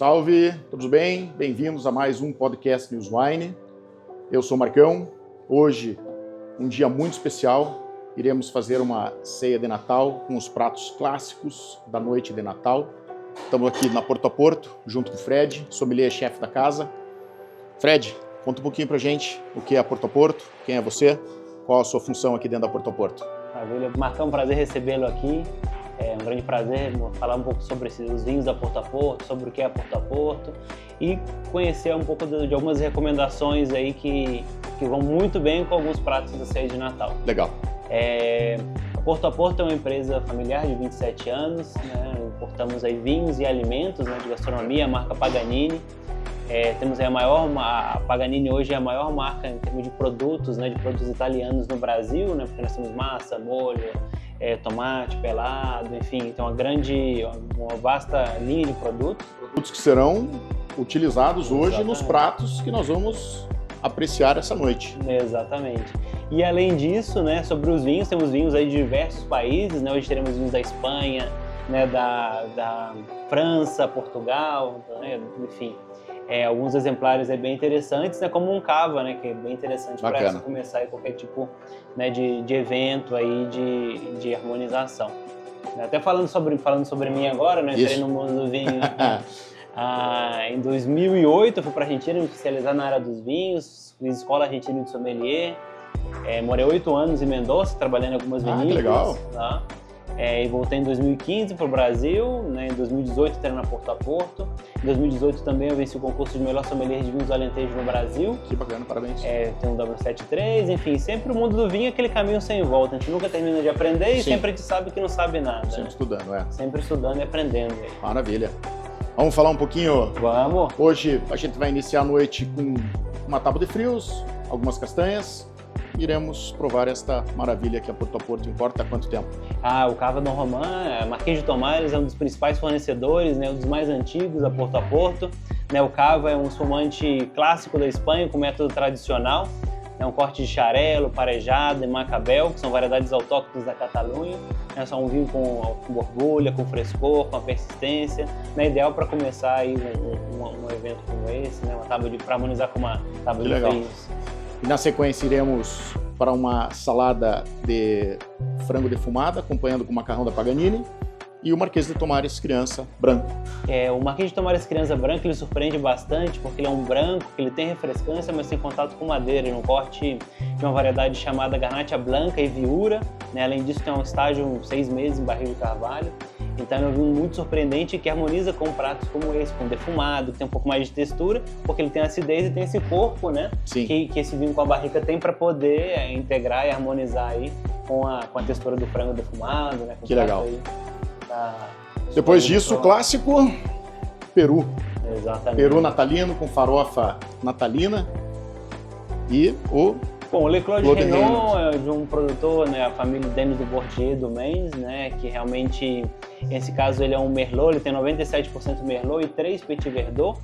Salve, tudo bem? Bem-vindos a mais um podcast News Wine. Eu sou o Marcão. Hoje, um dia muito especial. Iremos fazer uma ceia de Natal com os pratos clássicos da noite de Natal. Estamos aqui na Porto a Porto, junto com o Fred, sommelier-chefe da casa. Fred, conta um pouquinho pra gente o que é a Porto a Porto, quem é você, qual a sua função aqui dentro da Porto a Porto. Maravilha, Marcão, um prazer recebê-lo aqui. É um grande prazer falar um pouco sobre os vinhos da Porto a Porto, sobre o que é a Porto a Porto e conhecer um pouco de algumas recomendações aí que vão muito bem com alguns pratos da ceia de Natal. Legal. A Porto a Porto é uma empresa familiar de 27 anos, né? Importamos aí vinhos e alimentos, né, de gastronomia, a marca Paganini. Temos aí a Paganini hoje é a maior marca em termos de produtos, né, de produtos italianos no Brasil, né, porque nós temos massa, molho, tomate pelado, enfim, tem uma vasta linha de produtos. Produtos que serão utilizados hoje nos pratos que nós vamos apreciar essa noite. Exatamente. E além disso, né, sobre os vinhos, temos vinhos aí de diversos países, né, hoje teremos vinhos da Espanha, né, da França, Portugal, né, enfim. Alguns exemplares bem interessantes, né, como um cava, né, que é bem interessante para começar aí qualquer tipo, né, de evento aí de harmonização. Até falando sobre mim agora, né, entrei no mundo do vinho em 2008, eu fui para a Argentina me especializar na área dos vinhos, fiz escola argentina de sommelier, morei 8 anos em Mendoza, trabalhando em algumas vinícolas. Que legal! Tá? E voltei em 2015 para o Brasil, né? Em 2018 entrei na Porto a Porto. Em 2018 também eu venci o concurso de melhor sommelier de vinhos do Alentejo no Brasil. Que bacana, parabéns. Tem um W73, enfim, sempre o mundo do vinho é aquele caminho sem volta. A gente nunca termina de aprender e sempre a gente sabe que não sabe nada. Sempre estudando, Sempre estudando e aprendendo. Maravilha. Vamos falar um pouquinho? Vamos. Hoje a gente vai iniciar a noite com uma tábua de frios, algumas castanhas. Iremos provar esta maravilha que a Porto a Porto importa há quanto tempo? O Cava Dom Román, Marquês de Tomares, é um dos principais fornecedores, né, um dos mais antigos da Porto a Porto. Né, o Cava é um espumante clássico da Espanha, com método tradicional. É um corte de xarelo, parejado e macabel, que são variedades autóctones da Catalunha. É só um vinho com borbulha, com frescor, com persistência. É ideal para começar aí um evento como esse, né, uma tábua para harmonizar com uma tábua de frios. E na sequência iremos para uma salada de frango defumado, acompanhando com o macarrão da Paganini e o Marquês de Tomares Criança branco. O Marquês de Tomares Criança branco ele surpreende bastante porque ele é um branco, que ele tem refrescância, mas tem contato com madeira, ele é um corte de uma variedade chamada Garnacha Blanca e Viura, né? Além disso tem um estágio 6 meses em barril de carvalho. Então é um vinho muito surpreendente que harmoniza com pratos como esse, com defumado, que tem um pouco mais de textura, porque ele tem acidez e tem esse corpo, né? Sim. Que esse vinho com a barrica tem para poder integrar e harmonizar aí com a textura do frango defumado, né? Que legal. Aí, depois disso, o clássico peru. Exatamente. Peru natalino com farofa natalina e o... Bom, o Le Clos de Renault é de um produtor, né, a família Denis du Bourget do Maine, né, que realmente, nesse caso, ele é um Merlot, ele tem 97% Merlot e 3 Petit Verdot.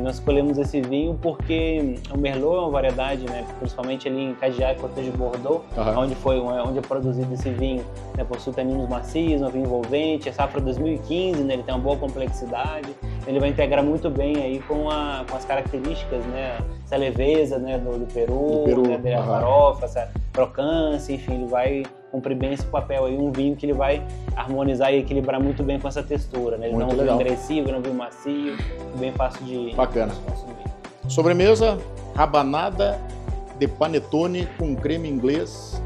Nós escolhemos esse vinho porque o Merlot é uma variedade, né, principalmente ali em Cagiat e Côte de Bordeaux, onde é produzido esse vinho, né, possui taninos macios, um vinho envolvente, a safra 2015, né, ele tem uma boa complexidade, ele vai integrar muito bem aí com as características, né, essa leveza, né, do peru, né, da farofa, essa crocância, enfim, ele vai cumprir bem esse papel aí, um vinho que ele vai harmonizar e equilibrar muito bem com essa textura, né? Ele não é um vinho agressivo, ele é um vinho macio, bem fácil de consumir. Sobremesa, rabanada de panetone com creme inglês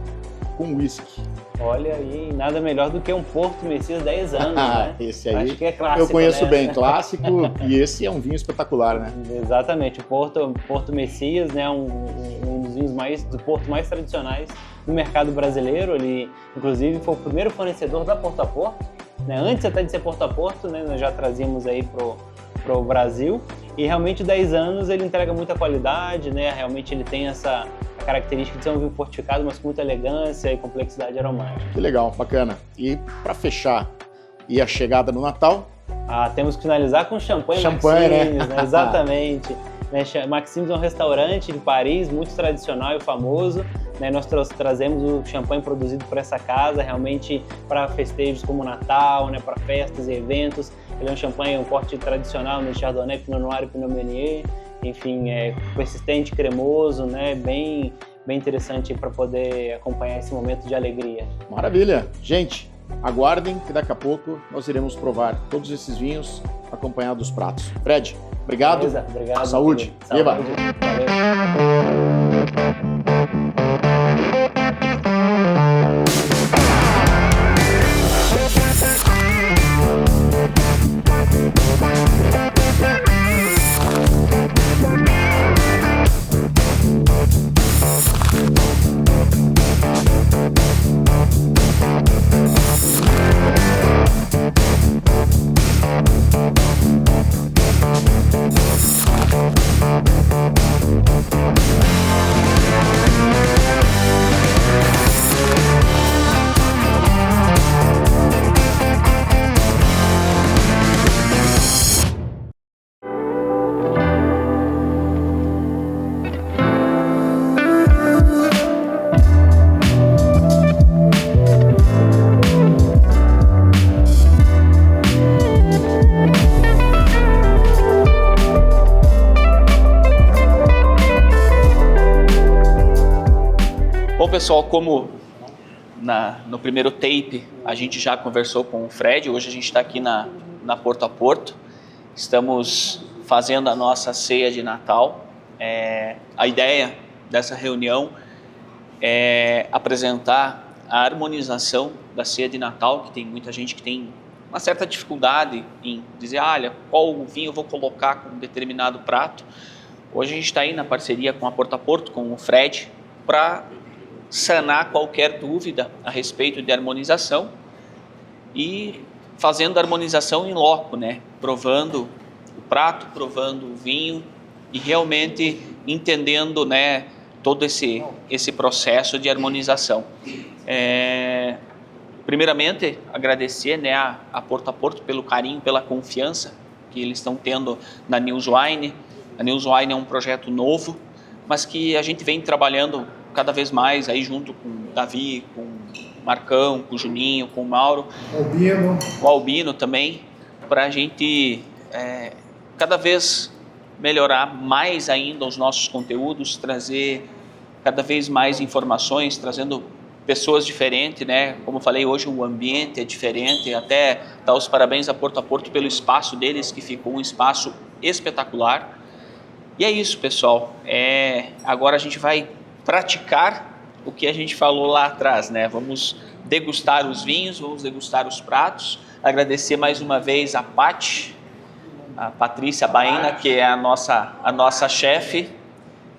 com whisky. Olha aí, nada melhor do que um Porto Messias 10 anos, né? Esse aí, acho que é clássico, eu conheço, né? bem, clássico, e esse é um vinho espetacular, né? Exatamente, o Porto Messias, né, um dos vinhos do Porto mais tradicionais do mercado brasileiro. Ele, inclusive, foi o primeiro fornecedor da Porto a Porto, né? Antes até de ser Porto a Porto, né, nós já trazíamos aí pro Brasil, e realmente 10 anos ele entrega muita qualidade, né? Realmente ele tem essa característica de ser um vinho fortificado, mas com muita elegância e complexidade aromática. Que legal, bacana. E para fechar, e a chegada no Natal? Temos que finalizar com champanhe Maxims, né? Exatamente. Maxims é um restaurante de Paris, muito tradicional e famoso. Nós trazemos o champanhe produzido por essa casa, realmente para festejos como Natal, para festas e eventos. Ele é um champanhe, um corte tradicional no Chardonnay, Pinot Noir e Pinot Meunier. Enfim, é persistente, cremoso, né? Bem interessante para poder acompanhar esse momento de alegria. Maravilha! Gente, aguardem que daqui a pouco nós iremos provar todos esses vinhos acompanhados dos pratos. Fred, obrigado. Beleza, obrigado. Saúde. Viva! Valeu. Bom, pessoal, como no primeiro tape a gente já conversou com o Fred, hoje a gente está aqui na Porto a Porto, estamos fazendo a nossa ceia de Natal. A ideia dessa reunião é apresentar a harmonização da ceia de Natal, que tem muita gente que tem uma certa dificuldade em dizer, olha, qual vinho eu vou colocar com um determinado prato. Hoje a gente está aí na parceria com a Porto a Porto, com o Fred, para sanar qualquer dúvida a respeito de harmonização e fazendo a harmonização em loco, né? Provando o prato, provando o vinho e realmente entendendo, né, todo esse processo de harmonização. Primeiramente, agradecer, né, a Porto a Porto pelo carinho, pela confiança que eles estão tendo na News Wine. A News Wine é um projeto novo, mas que a gente vem trabalhando cada vez mais aí junto com o Davi, com o Marcão, com o Juninho, com o Mauro, com o Albino também, para a gente cada vez melhorar mais ainda os nossos conteúdos, trazer cada vez mais informações, trazendo pessoas diferentes, né? Como eu falei, hoje o ambiente é diferente, até dar os parabéns a Porto pelo espaço deles, que ficou um espaço espetacular. E é isso, pessoal. Agora a gente vai praticar o que a gente falou lá atrás, né? Vamos degustar os vinhos, vamos degustar os pratos. Agradecer mais uma vez a Patrícia Baena, que é a nossa chefe,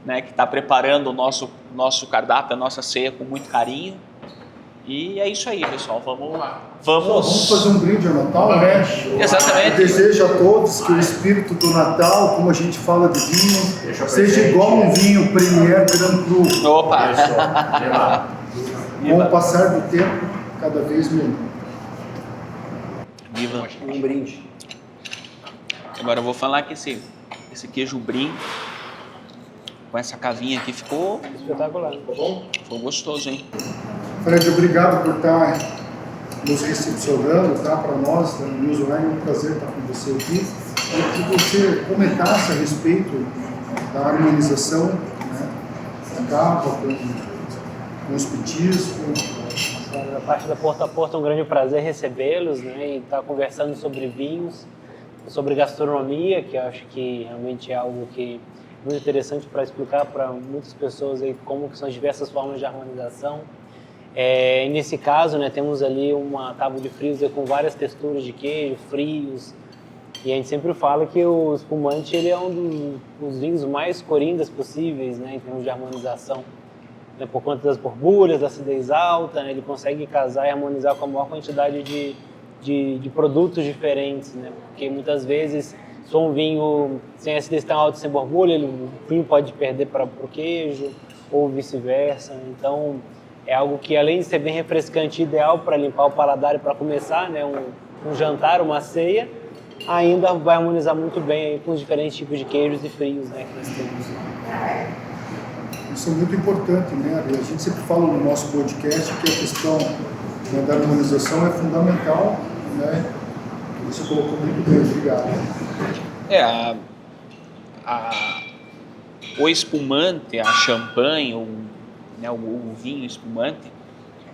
né? Que está preparando o nosso cardápio, a nossa ceia com muito carinho. E é isso aí, pessoal. Vamos fazer um brinde ao Natal, né? Exatamente. Eu desejo a todos que o espírito do Natal, como a gente fala de vinho, seja igual um vinho Premier Grand Cru. Opa! Com o passar do tempo, cada vez melhor. Viva! Um brinde. Agora eu vou falar que esse queijo brie com essa cavinha aqui ficou Espetacular. Ficou gostoso, hein? Fred, obrigado por estar nos recepcionando, tá? Para nós, da News Wine, é um prazer estar com você aqui. E que você comentasse a respeito da harmonização, né? Da cava com os petiscos. Da parte da Porto a Porto é um grande prazer recebê-los, né? E estar conversando sobre vinhos, sobre gastronomia, que eu acho que realmente é algo que é muito interessante para explicar para muitas pessoas aí como que são as diversas formas de harmonização. Nesse caso, né, temos ali uma tábua de frios com várias texturas de queijo, frios, e a gente sempre fala que o espumante ele é um dos vinhos mais coringas possíveis, né, em termos de harmonização, né, por conta das borbulhas, da acidez alta, né, ele consegue casar e harmonizar com a maior quantidade de produtos diferentes, né, porque muitas vezes se for um vinho sem acidez tão alta, sem borbulha, o vinho pode perder para o queijo ou vice-versa, então é algo que, além de ser bem refrescante, ideal para limpar o paladar e para começar, né, um jantar, uma ceia, ainda vai harmonizar muito bem aí com os diferentes tipos de queijos e frios, né, que nós temos. Isso é muito importante, né? A gente sempre fala no nosso podcast que a questão, né, da harmonização é fundamental, né? Você colocou muito bem, obrigado. O espumante, a champanhe, o vinho espumante,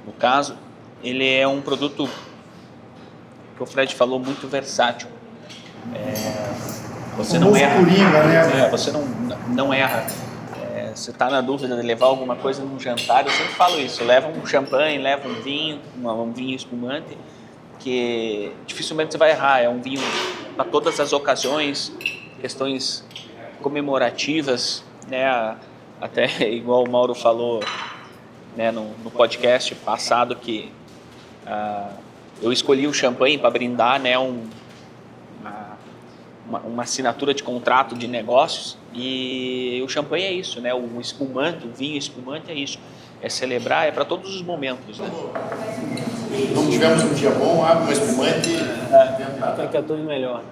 no caso, ele é um produto que o Fred falou muito versátil. Você não erra. Coringa, né? Você não erra. Você está na dúvida de levar alguma coisa num jantar, eu sempre falo isso. Leva um champanhe, leva um vinho, um vinho espumante, que dificilmente você vai errar. É um vinho para todas as ocasiões, questões comemorativas, né? Até igual o Mauro falou, né, no podcast passado, que eu escolhi o champanhe para brindar, né, uma assinatura de contrato de negócios, e o champanhe é isso, né? O espumante, o vinho espumante é isso, é celebrar, é para todos os momentos, né? Não tivemos um dia bom, abre um espumante. Fica tudo melhor.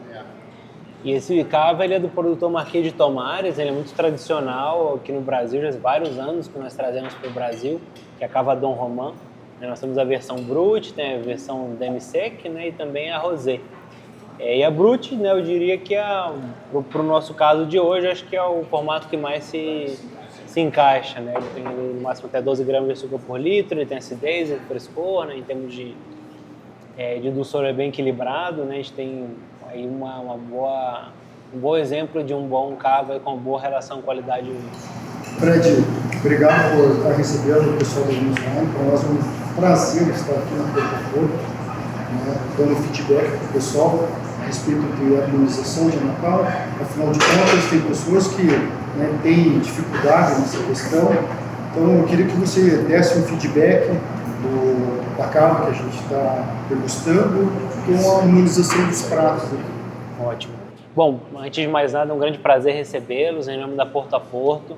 E esse cava, ele é do produtor Marquês de Tomares, ele é muito tradicional aqui no Brasil, já há vários anos que nós trazemos para o Brasil, que é a cava Dom Román. Nós temos a versão Brut, tem a versão Demi-Sec, né, e também a Rosé. E a Brut, né, eu diria que para o nosso caso de hoje, acho que é o formato que mais se encaixa, né? Ele tem no máximo até 12 gramas de açúcar por litro, ele tem acidez, frescor, né? Em termos de dulçor é bem equilibrado, né? A gente tem aí um bom exemplo de um bom cava com uma boa relação qualidade-uso. Fred, obrigado por estar recebendo o pessoal da News Wine. Para nós é um prazer estar aqui na plataforma, né, dando feedback para o pessoal a respeito de harmonização de Natal. Afinal de contas, tem pessoas que, né, têm dificuldade nessa questão. Então, eu queria que você desse um feedback da cava que a gente está degustando com a harmonização dos pratos aqui. Ótimo. Bom, antes de mais nada, é um grande prazer recebê-los em nome da Porto a Porto.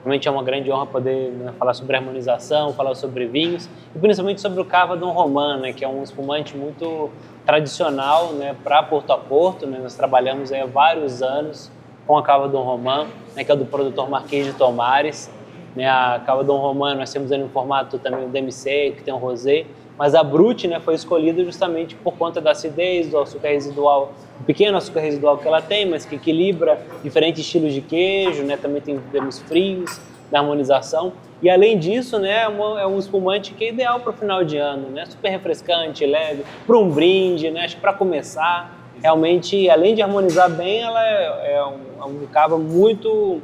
Realmente é uma grande honra poder, né, falar sobre harmonização, falar sobre vinhos e principalmente sobre o cava Dom Román, né, que é um espumante muito tradicional, né, para Porto a Porto. Né, nós trabalhamos há vários anos com a cava Dom Román, né, que é do produtor Marquês de Tomares. Né, a cava Dom Román nós temos aí no formato também o Demi-Sec, que tem o Rosé, mas a Brut, né, foi escolhida justamente por conta da acidez, do açúcar residual, o pequeno açúcar residual que ela tem, mas que equilibra diferentes estilos de queijo, né, também temos frios da harmonização. E além disso, né, é um espumante que é ideal para o final de ano, né, super refrescante, leve, para um brinde, né, acho que para começar, realmente, além de harmonizar bem, ela é um cava muito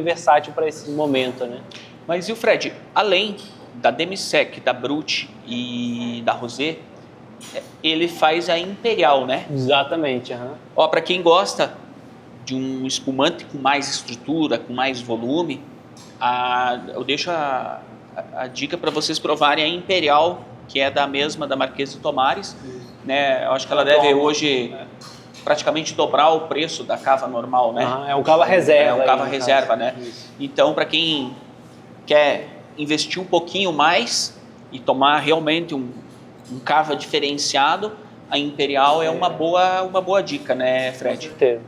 versátil para esse momento, né. Mas e o Fred, além da Demi-Sec, da Brut e da Rosé, ele faz a Imperial, né? Exatamente. Ó, para quem gosta de um espumante com mais estrutura, com mais volume, eu deixo a dica para vocês provarem a Imperial, que é da Marquês de Tomares, né? Eu acho que ela deve hoje praticamente dobrar o preço da cava normal, né? É um cava reserva. É um cava reserva, né? Isso. Então, para quem quer investir um pouquinho mais e tomar realmente um cava diferenciado, a Imperial é uma boa dica, né, Fred? Com certeza.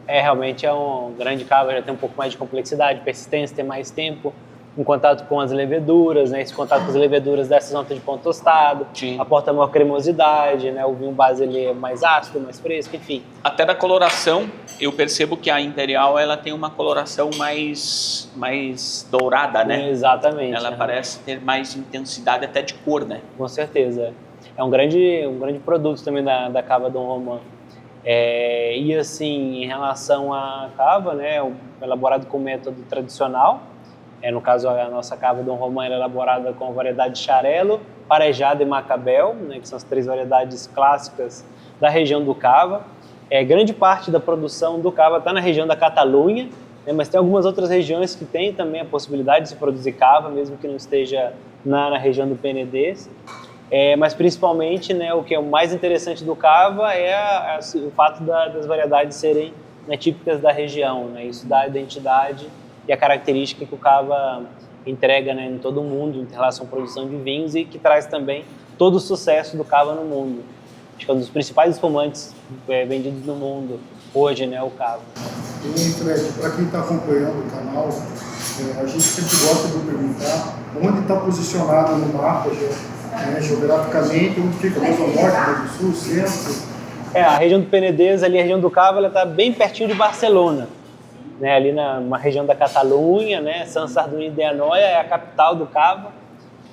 Realmente é um grande cava, já tem um pouco mais de complexidade, persistência, tem mais tempo em contato com as leveduras, né? Esse contato com as leveduras dessas notas de pão tostado, sim, aporta maior cremosidade, né? O vinho base ele é mais ácido, mais fresco, enfim. Até da coloração, eu percebo que a Imperial ela tem uma coloração mais dourada, né? Exatamente. Ela parece ter mais intensidade até de cor, né? Com certeza. É um grande produto também da cava Dom Román. E assim, em relação à cava, né? Elaborado com método tradicional. No caso, a nossa cava Dom Román é elaborada com a variedade Xarel-lo, Parejada e Macabel, né, que são as 3 variedades clássicas da região do cava. Grande parte da produção do cava está na região da Catalunha, né, mas tem algumas outras regiões que têm também a possibilidade de se produzir cava, mesmo que não esteja na região do Penedès. Mas principalmente, né, o que é o mais interessante do cava é o fato das variedades serem, né, típicas da região, né, isso dá a identidade e a característica que o cava entrega, né, em todo o mundo em relação à produção de vinhos e que traz também todo o sucesso do cava no mundo. Acho que é um dos principais espumantes vendidos no mundo hoje, né, o cava. E Fred, para quem está acompanhando o canal, a gente sempre gosta de perguntar onde está posicionado no mapa, geograficamente, onde fica a Norte, Sul, Centro. A região do Penedès, ali a região do Cava, ela está bem pertinho de Barcelona, né? Ali na região da Catalunha, né? Sant Sadurní d'Anoia é a capital do Cava,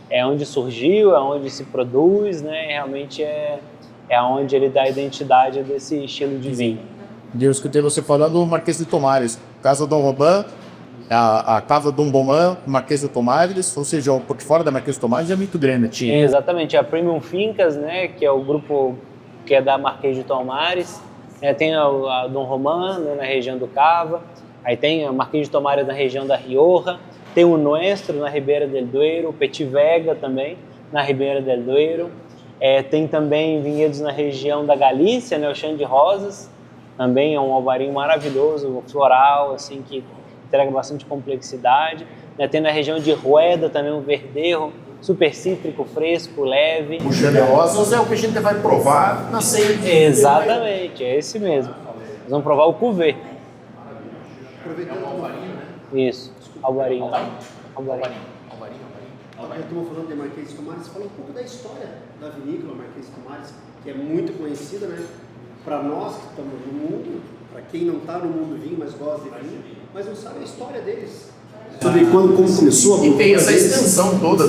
é onde surgiu, é onde se produz, né? Realmente é onde ele dá a identidade desse estilo de vinho. Eu escutei você falando do Marquês de Tomares, Casa Dom Robin, a Casa Dom Beaumont, Marquês de Tomares, ou seja, o portfólio da Marquês de Tomares é muito grande. Exatamente, a Premium Fincas, né, que é o grupo que é da Marquês de Tomares, tem a Dom Román, né, na região do Cava, aí tem a Marquês de Tomares na região da Rioja, tem o Nuestro na Ribeira del Duero, o Petit Vega também na Ribeira del Duero, tem também vinhedos na região da Galícia, né, o Chão de Rosas, também é um alvarinho maravilhoso, floral, assim, que entrega bastante complexidade. Tem na região de Rueda também um verdejo, super cítrico, fresco, leve. O Chão de Rosas é o que a gente vai provar na ceia. Exatamente, é esse mesmo. Nós vamos provar o cuvê. Aproveitando o alvarinho, né? Isso, alvarinho. Alvarinho. Eu estou falando de Marquês de Tomares, você falou um pouco da história da vinícola Marquês de Tomares, que é muito conhecida, né? Para nós que estamos no mundo, para quem não está no mundo do vinho, mas gosta de vinho, mas não sabe a história deles. Sobre como começou a E tem essa extensão toda.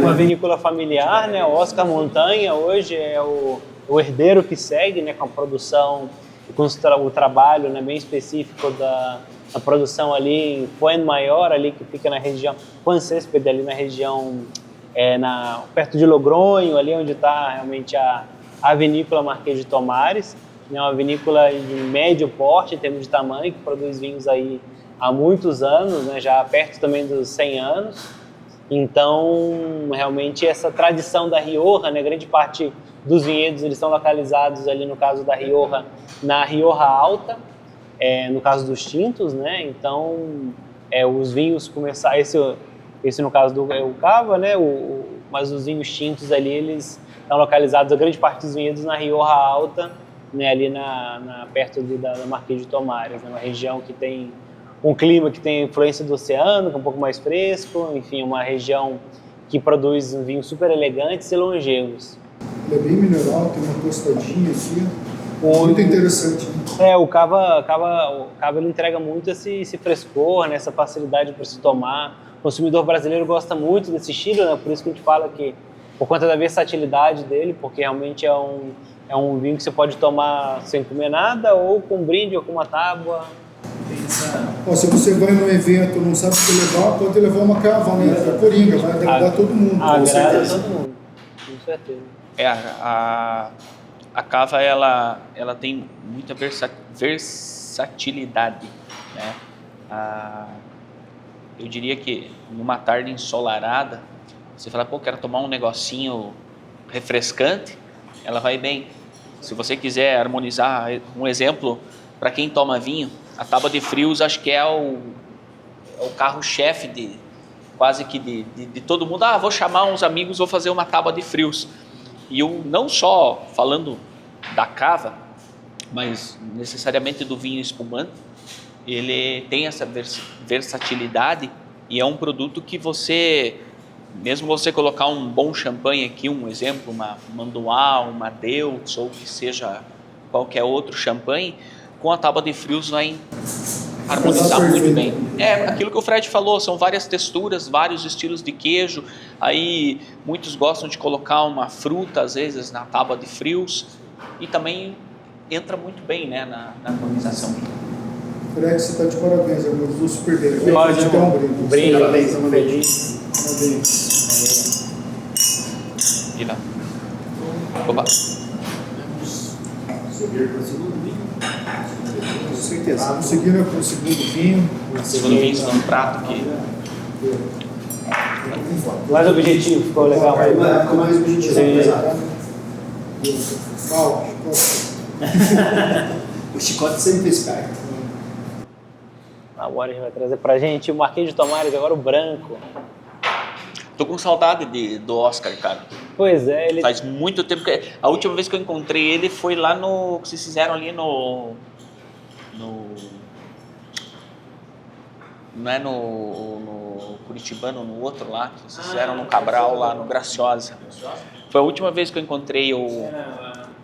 Uma vinícola familiar, né? O Oscar Montanha hoje é o herdeiro que segue, né? Com a produção, com o trabalho, né? Bem específico da produção ali em Fuenmayor, ali que fica na região, Fuencésped, ali na região, perto de Logronho, ali onde está realmente a vinícola Marquês de Tomares, né, uma vinícola de médio porte em termos de tamanho, que produz vinhos aí há muitos anos, né, já perto também dos 100 anos. Então, realmente, essa tradição da Rioja, né, grande parte dos vinhedos eles estão localizados ali, no caso da Rioja, na Rioja Alta, no caso dos tintos, né, então os vinhos começaram, esse no caso do Cava, né, mas os vinhos tintos ali, eles estão localizados, a grande parte dos vinhedos na Rioja Alta, né, ali perto da Marquês de Tomares, né, uma região que tem um clima que tem influência do oceano, que é um pouco mais fresco, enfim, uma região que produz vinhos super elegantes e longevos. Ele é bem mineral, tem uma tostadinha assim, muito interessante. O Cava ele entrega muito esse frescor, né, essa facilidade para se tomar. O consumidor brasileiro gosta muito desse estilo, né, por isso que a gente fala que, por conta da versatilidade dele, porque realmente é um vinho que você pode tomar sem comer nada, ou com um brinde, ou com uma tábua. Se você vai num evento não sabe o que levar, pode levar uma cava, né? A Coringa, vai agradar todo mundo. Agrada todo mundo, com certeza. A cava, ela tem muita versatilidade, né? Eu diria que numa tarde ensolarada, você fala, quero tomar um negocinho refrescante, ela vai bem. Se você quiser harmonizar, um exemplo, para quem toma vinho, a tábua de frios acho que é o carro-chefe quase que de todo mundo. Vou chamar uns amigos, vou fazer uma tábua de frios. E eu não só falando da cava, mas necessariamente do vinho espumante, ele tem essa versatilidade e é um produto que mesmo você colocar um bom champanhe aqui, um exemplo, uma Mandois, uma Deutz, ou que seja qualquer outro champanhe, com a tábua de frios vai harmonizar muito bem. Aquilo que o Fred falou, são várias texturas, vários estilos de queijo, aí muitos gostam de colocar uma fruta, às vezes, na tábua de frios, e também entra muito bem, né, na harmonização. Fred, você está de parabéns, eu vou super bem. Pode dar um brinde. Brinde, parabéns, estamos felizes. E lá. Opa. Seguir para o segundo vinho. Com certeza. Vamos seguir para o segundo vinho. Segundo vinho, segundo prato que... Mais objetivo, ficou legal. Ficou mais objetivo. O chicote sempre esperto. Agora a gente vai trazer pra gente o Marquês de Tomares, agora o branco. Tô com saudade do Oscar, cara. Pois é, ele... Faz muito tempo que... A última vez que eu encontrei ele foi lá no... que vocês fizeram ali no... Não é no Curitibano, no outro lá, que vocês fizeram no Cabral, lá no Graciosa. Foi a última vez que eu encontrei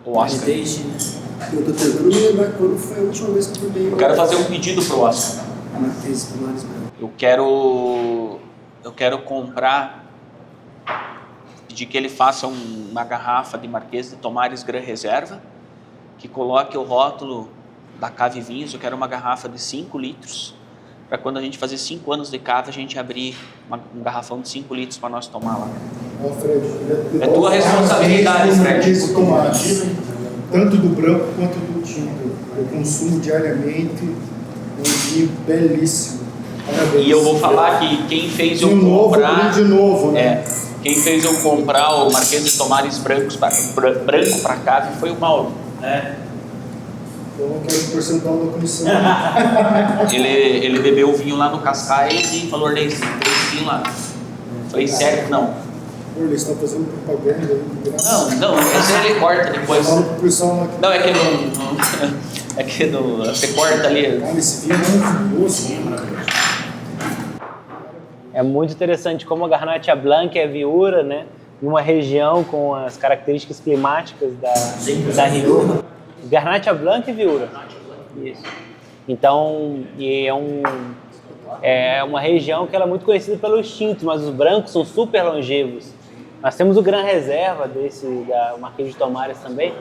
O Oscar. Eu tô tentando me lembrar quando foi a última vez que eu tomei. Eu quero fazer um pedido pro Oscar. Marquês de Tomares Branco. Eu quero comprar, pedir que ele faça uma garrafa de Marquês de Tomares Gran Reserva, que coloque o rótulo da Cave Vinhos. Eu quero uma garrafa de 5 litros, para quando a gente fazer 5 anos de cave, a gente abrir um garrafão de 5 litros para nós tomar lá. Fred, É tua responsabilidade, Fred. Esse tomate, tanto do branco quanto do tinto. Eu consumo diariamente um vinho belíssimo. Parabéns. E eu vou falar que quem fez eu Vinho novo, comprar... de novo, né? Quem fez eu comprar o Marquês de Tomares branco para cave foi o Mauro. Então eu quero um percentual da comissão. Ele bebeu o vinho lá no Cascais e falou, Orlês, 3 vinhos lá. Falei, sério? Não. Eles estão fazendo propaganda aí de graça. Não, esse ele corta depois. Fala pro pessoal lá que Não, é que é que você corta ali. cara, esse vinho é maravilhoso, maravilhoso. É muito interessante como a Garnacha Blanca é viura, né? Numa região com as características climáticas da Rioja. Garnacha Blanca e viura. Isso. Então, é uma região que ela é muito conhecida pelos tintos, mas os brancos são super longevos. Nós temos o Gran Reserva da Marquês de Tomares também,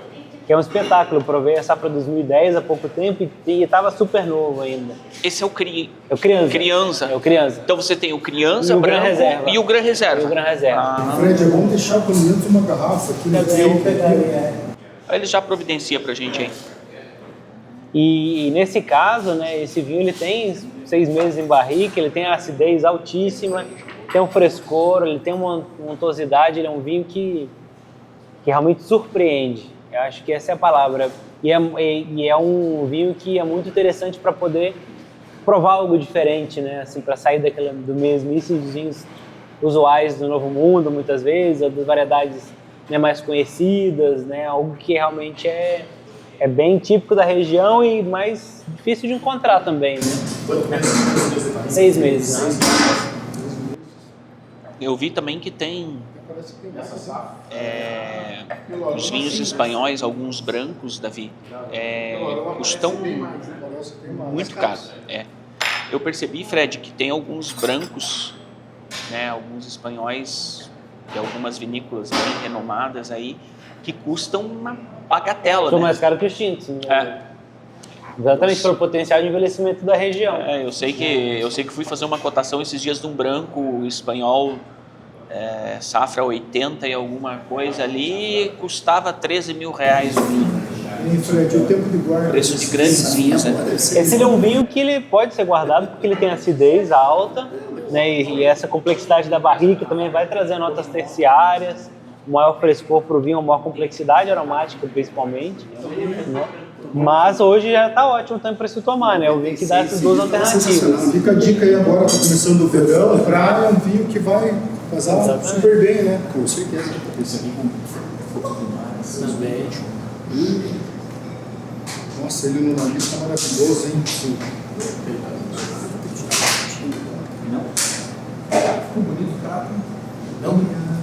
que é um espetáculo. Eu provei a safra 2010 há pouco tempo e estava super novo ainda. Esse é o Criança. Criança. É o Criança. Então você tem o Criança E o Gran branco Reserva. e o Gran Reserva. E o Gran Reserva. Fred, é bom deixar pelo menos uma garrafa aqui no tempo. Aí ele já providencia pra gente aí. E nesse caso, né, esse vinho ele tem 6 meses em barrica, ele tem a acidez altíssima, tem um frescor, ele tem uma untuosidade, ele é um vinho que realmente surpreende. Eu acho que essa é a palavra. E é um vinho que é muito interessante para poder provar algo diferente, né? Assim, para sair do mesmice dos vinhos usuais do Novo Mundo, muitas vezes, ou das variedades, né, mais conhecidas, né? Algo que realmente é bem típico da região e mais difícil de encontrar também, né? 6 meses. Né? Eu vi também que tem os vinhos espanhóis, alguns brancos, Davi, custam muito caro. Eu percebi, Fred, que tem alguns brancos, né, alguns espanhóis de algumas vinícolas bem renomadas aí, que custam uma bagatela. São né? mais caros que os tintos, né? Exatamente pelo potencial de envelhecimento da região. Eu sei que fui fazer uma cotação esses dias de um branco espanhol, safra 80 e alguma coisa ali, custava 13 mil reais o vinho. E Fred, o tempo de guarda. Preço de grandes vinhos, né? Esse é um vinho que ele pode ser guardado porque ele tem acidez alta, né? E essa complexidade da barrica também vai trazer notas terciárias, maior frescor para o vinho, maior complexidade aromática principalmente, né? Mas hoje já está ótimo também para se tomar, né? O vinho que dá essas duas alternativas. Fica a dica aí agora, está começando o verão, praia é um vinho que vai casar super bem, né? Com certeza. Nossa, ele no nariz está maravilhoso, hein? Sim. Ficou bonito o prato.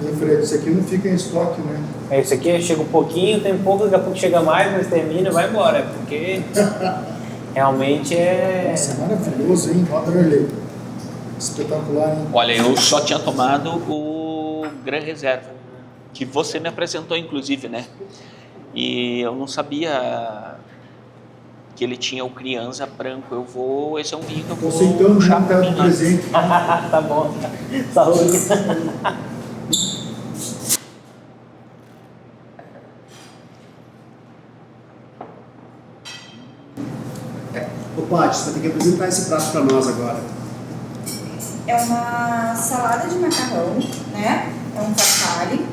E Fred, isso aqui não fica em estoque, né? Esse aqui chega um pouquinho, tem pouco, daqui a pouco chega mais, mas termina e vai embora, porque realmente é... Nossa, maravilhoso, hein? Olha, espetacular, hein? Olha, eu só tinha tomado o Gran Reserva, que você me apresentou inclusive, né? E eu não sabia que ele tinha o Criança branco. Esse é um vinho que eu vou Aceitando puxar já pra de mim. presente. Tá bom. Saúde. Ô, Paty, você vai ter que apresentar esse prato para nós agora. É uma salada de macarrão, né? É um farfalle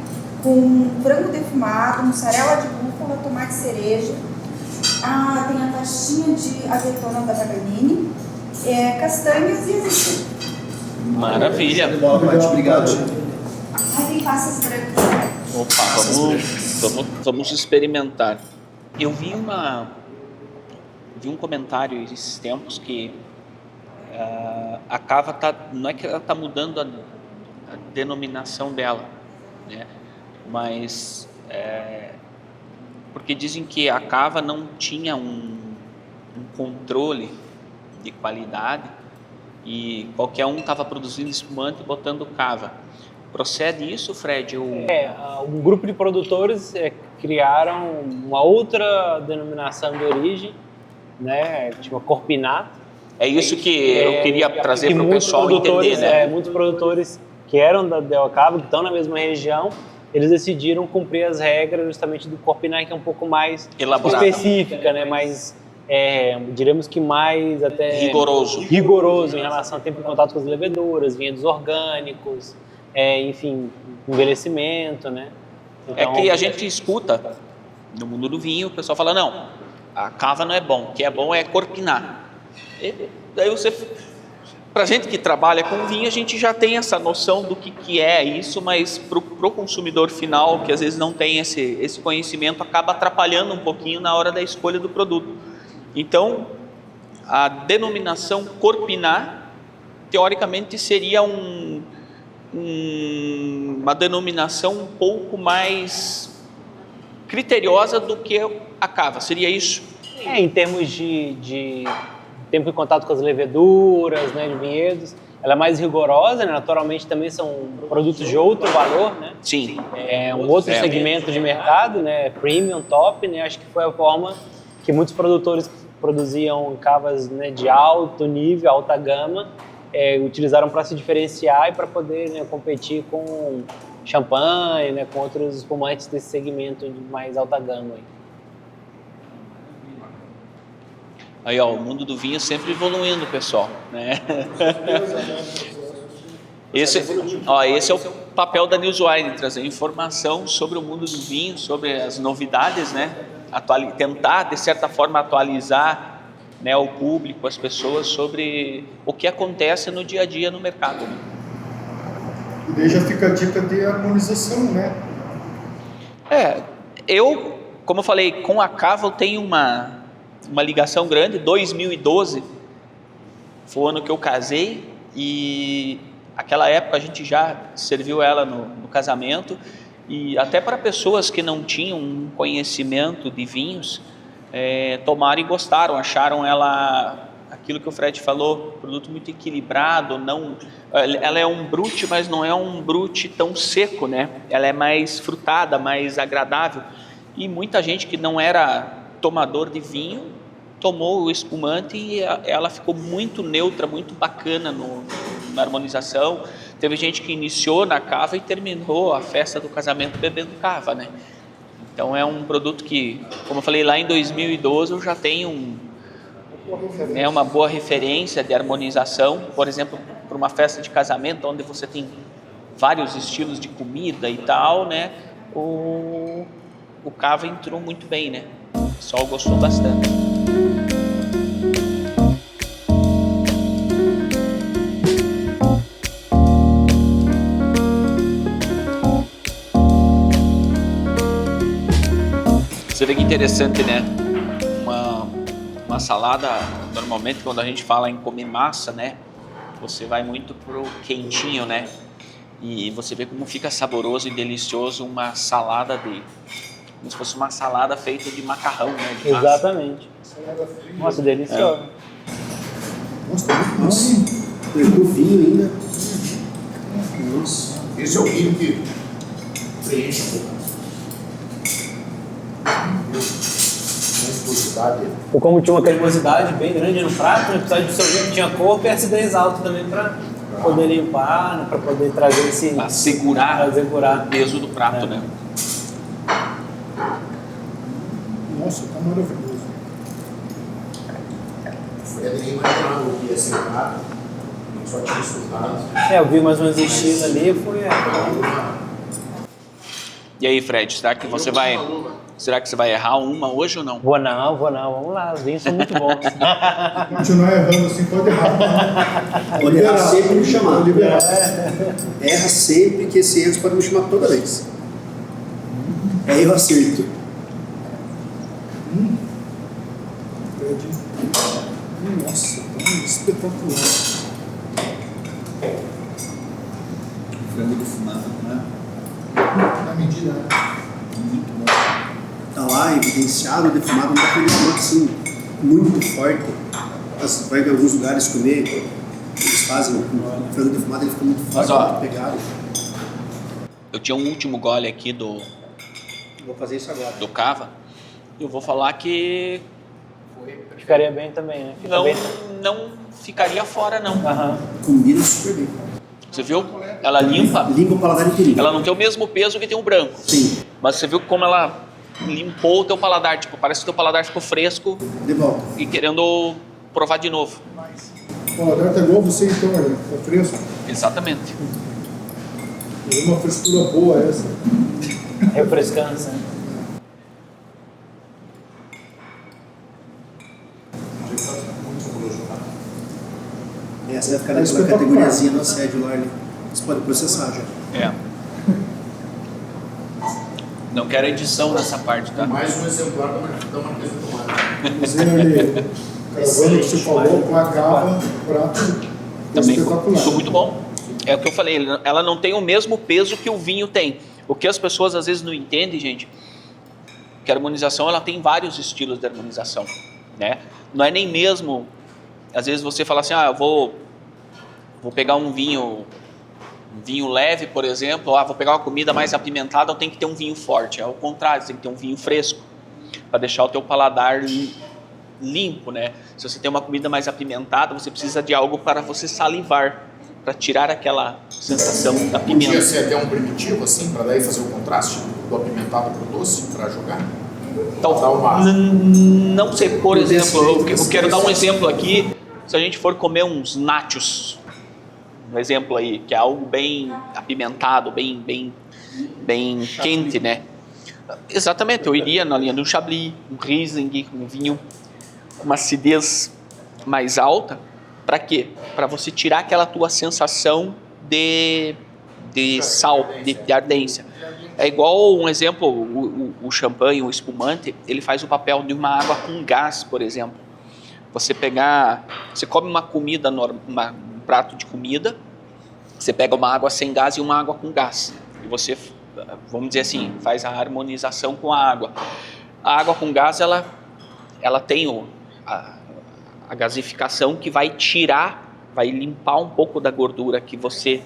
com frango defumado, mussarela de búfala, tomate cereja. Tem a pastinha de azeitona da Paganini, castanhas e azeitona. Maravilha. Bola, Paty, obrigado. Tem passas brancas. Opa, vamos experimentar. Eu vi um comentário esses tempos que a cava não é que ela está mudando a denominação dela, né? Mas porque dizem que a cava não tinha um controle de qualidade e qualquer um estava produzindo espumante e botando cava. Procede isso, Fred? Um grupo de produtores criaram uma outra denominação de origem, né, tipo Corpinato. É isso que eu queria trazer para o pessoal entender, né? Muitos produtores que eram da Del Cava, que estão na mesma região, eles decidiram cumprir as regras justamente do Corpinato, que é um pouco mais elaborada, específica, né, mais, diremos que mais até rigoroso em relação ao tempo de contato com as leveduras, vinhedos orgânicos, enfim, envelhecimento, né? Então, é que a gente escuta no mundo do vinho, o pessoal fala, não, a cava não é bom, o que é bom é corpinar. E daí pra gente que trabalha com vinho, a gente já tem essa noção do que é isso, mas pro consumidor final, que às vezes não tem esse conhecimento, acaba atrapalhando um pouquinho na hora da escolha do produto. Então, a denominação corpinar, teoricamente, seria uma denominação um pouco mais criteriosa do que a cava, seria isso? Em termos de tempo em contato com as leveduras, né, de vinhedos, ela é mais rigorosa, né? Naturalmente também são produtos de outro valor, né? Sim. É um outro segmento de mercado, né? Premium, top, né? Acho que foi a forma que muitos produtores que produziam cavas, né, de alto nível, alta gama, utilizaram para se diferenciar e para poder, né, competir com champanhe, né, com outros espumantes desse segmento de mais alta gama. Aí, ó, o mundo do vinho sempre evoluindo, pessoal, né? Esse é o papel da Newswine, trazer informação sobre o mundo do vinho, sobre as novidades, né? Tentar, de certa forma, atualizar, né, o público, as pessoas, sobre o que acontece no dia a dia no mercado. Né? E daí já fica a dica de harmonização, né? Como eu falei, com a cava eu tenho uma ligação grande. 2012 foi o ano que eu casei e aquela época a gente já serviu ela no casamento, e até para pessoas que não tinham um conhecimento de vinhos, tomaram e gostaram, acharam ela, aquilo que o Fred falou, produto muito equilibrado. Ela é um brut, mas não é um brut tão seco, né? Ela é mais frutada, mais agradável, e muita gente que não era tomador de vinho tomou o espumante e ela ficou muito neutra, muito bacana na harmonização. Teve gente que iniciou na cava e terminou a festa do casamento bebendo cava, né? Então é um produto que, como eu falei, lá em 2012 eu já tenho uma boa referência de harmonização. Por exemplo, para uma festa de casamento onde você tem vários estilos de comida e tal, né? O cava entrou muito bem, né? O pessoal gostou bastante. Você vê que interessante, né? Uma salada, normalmente quando a gente fala em comer massa, né? Você vai muito pro quentinho, né? E você vê como fica saboroso e delicioso uma salada como se fosse uma salada feita de macarrão, né? De massa. Exatamente. Nossa, delicioso. Nossa, nossa. Pegou vinho ainda. Nossa. Esse é o vinho que preenche a boca. Ou como tinha uma cremosidade bem grande no prato, né? Precisava de absorver, tinha cor e acidez alta também para poder limpar, né? Para poder trazer esse... Assegurar o peso do prato, né? Nossa, tá maravilhoso. Eu nem imaginava o que ia ser caro, só tinha escutado. Eu vi mais ou menos o estilo ali, foi... E aí, Fred, será que você vai errar uma hoje ou não? Vou não, vamos lá, os vinhos são muito bons. Continuar errando assim, pode errar. Pode errar sempre me chamar. Erra sempre, que esse erro você pode me chamar toda vez. Aí eu acerto. Nossa, tá espetacular. Frango defumado, né? Na medida, né? Muito bom. Tá lá lá evidenciado, defumado, não dá aquele defumado assim, muito forte. Você vai em alguns lugares comer, eles fazem o frango defumado, ele fica muito forte, muito pegado. Eu tinha um último gole aqui do fazer isso agora. Do cava. Eu vou falar que Ficaria bem também, né? não ficaria fora, não. Combina super bem. Você viu? Ela limpa. Limpa o paladar inteirinho. Ela não tem o mesmo peso que tem o branco. Sim. Mas você viu como ela limpou o teu paladar. Tipo, parece que o teu paladar ficou fresco. De volta. E querendo provar de novo. O paladar tá igual você então, olha, tá fresco. Exatamente. É uma frescura boa essa. Refrescante, né? Essa vai ficar naquela categoriazinha no assédio lá, você pode processar já. É. Não quero edição nessa parte, tá? Mais um exemplar da Marquesa do Tomate. Inclusive, caravana que você falou, com a cava, prato Também espetacular. ficou muito bom. É o que eu falei, ela não tem o mesmo peso que o vinho tem. O que as pessoas às vezes não entendem, gente, que a harmonização ela tem vários estilos de harmonização, né? Não é nem mesmo, às vezes você fala assim, eu vou pegar um vinho leve, por exemplo, vou pegar uma comida mais apimentada, eu tenho que ter um vinho forte. É o contrário, você tem que ter um vinho fresco, para deixar o teu paladar limpo, né? Se você tem uma comida mais apimentada, você precisa de algo para você salivar, para tirar aquela sensação da pimenta. Podia ser até um primitivo, assim, para daí fazer o contraste do apimentado para o doce, para jogar? Então, não sei, por exemplo, eu quero dar um exemplo aqui, se a gente for comer uns nachos, um exemplo aí, que é algo bem apimentado, bem quente, né? Exatamente, eu iria na linha de um Chablis, um Riesling, um vinho com uma acidez mais alta. Para quê? Para você tirar aquela tua sensação de sal, de ardência. É igual um exemplo, o champanhe, o espumante, ele faz o papel de uma água com gás, por exemplo. Você come uma comida, um prato de comida, você pega uma água sem gás e uma água com gás. E você, vamos dizer assim, faz a harmonização com a água. A água com gás, ela tem a gasificação que vai limpar um pouco da gordura que você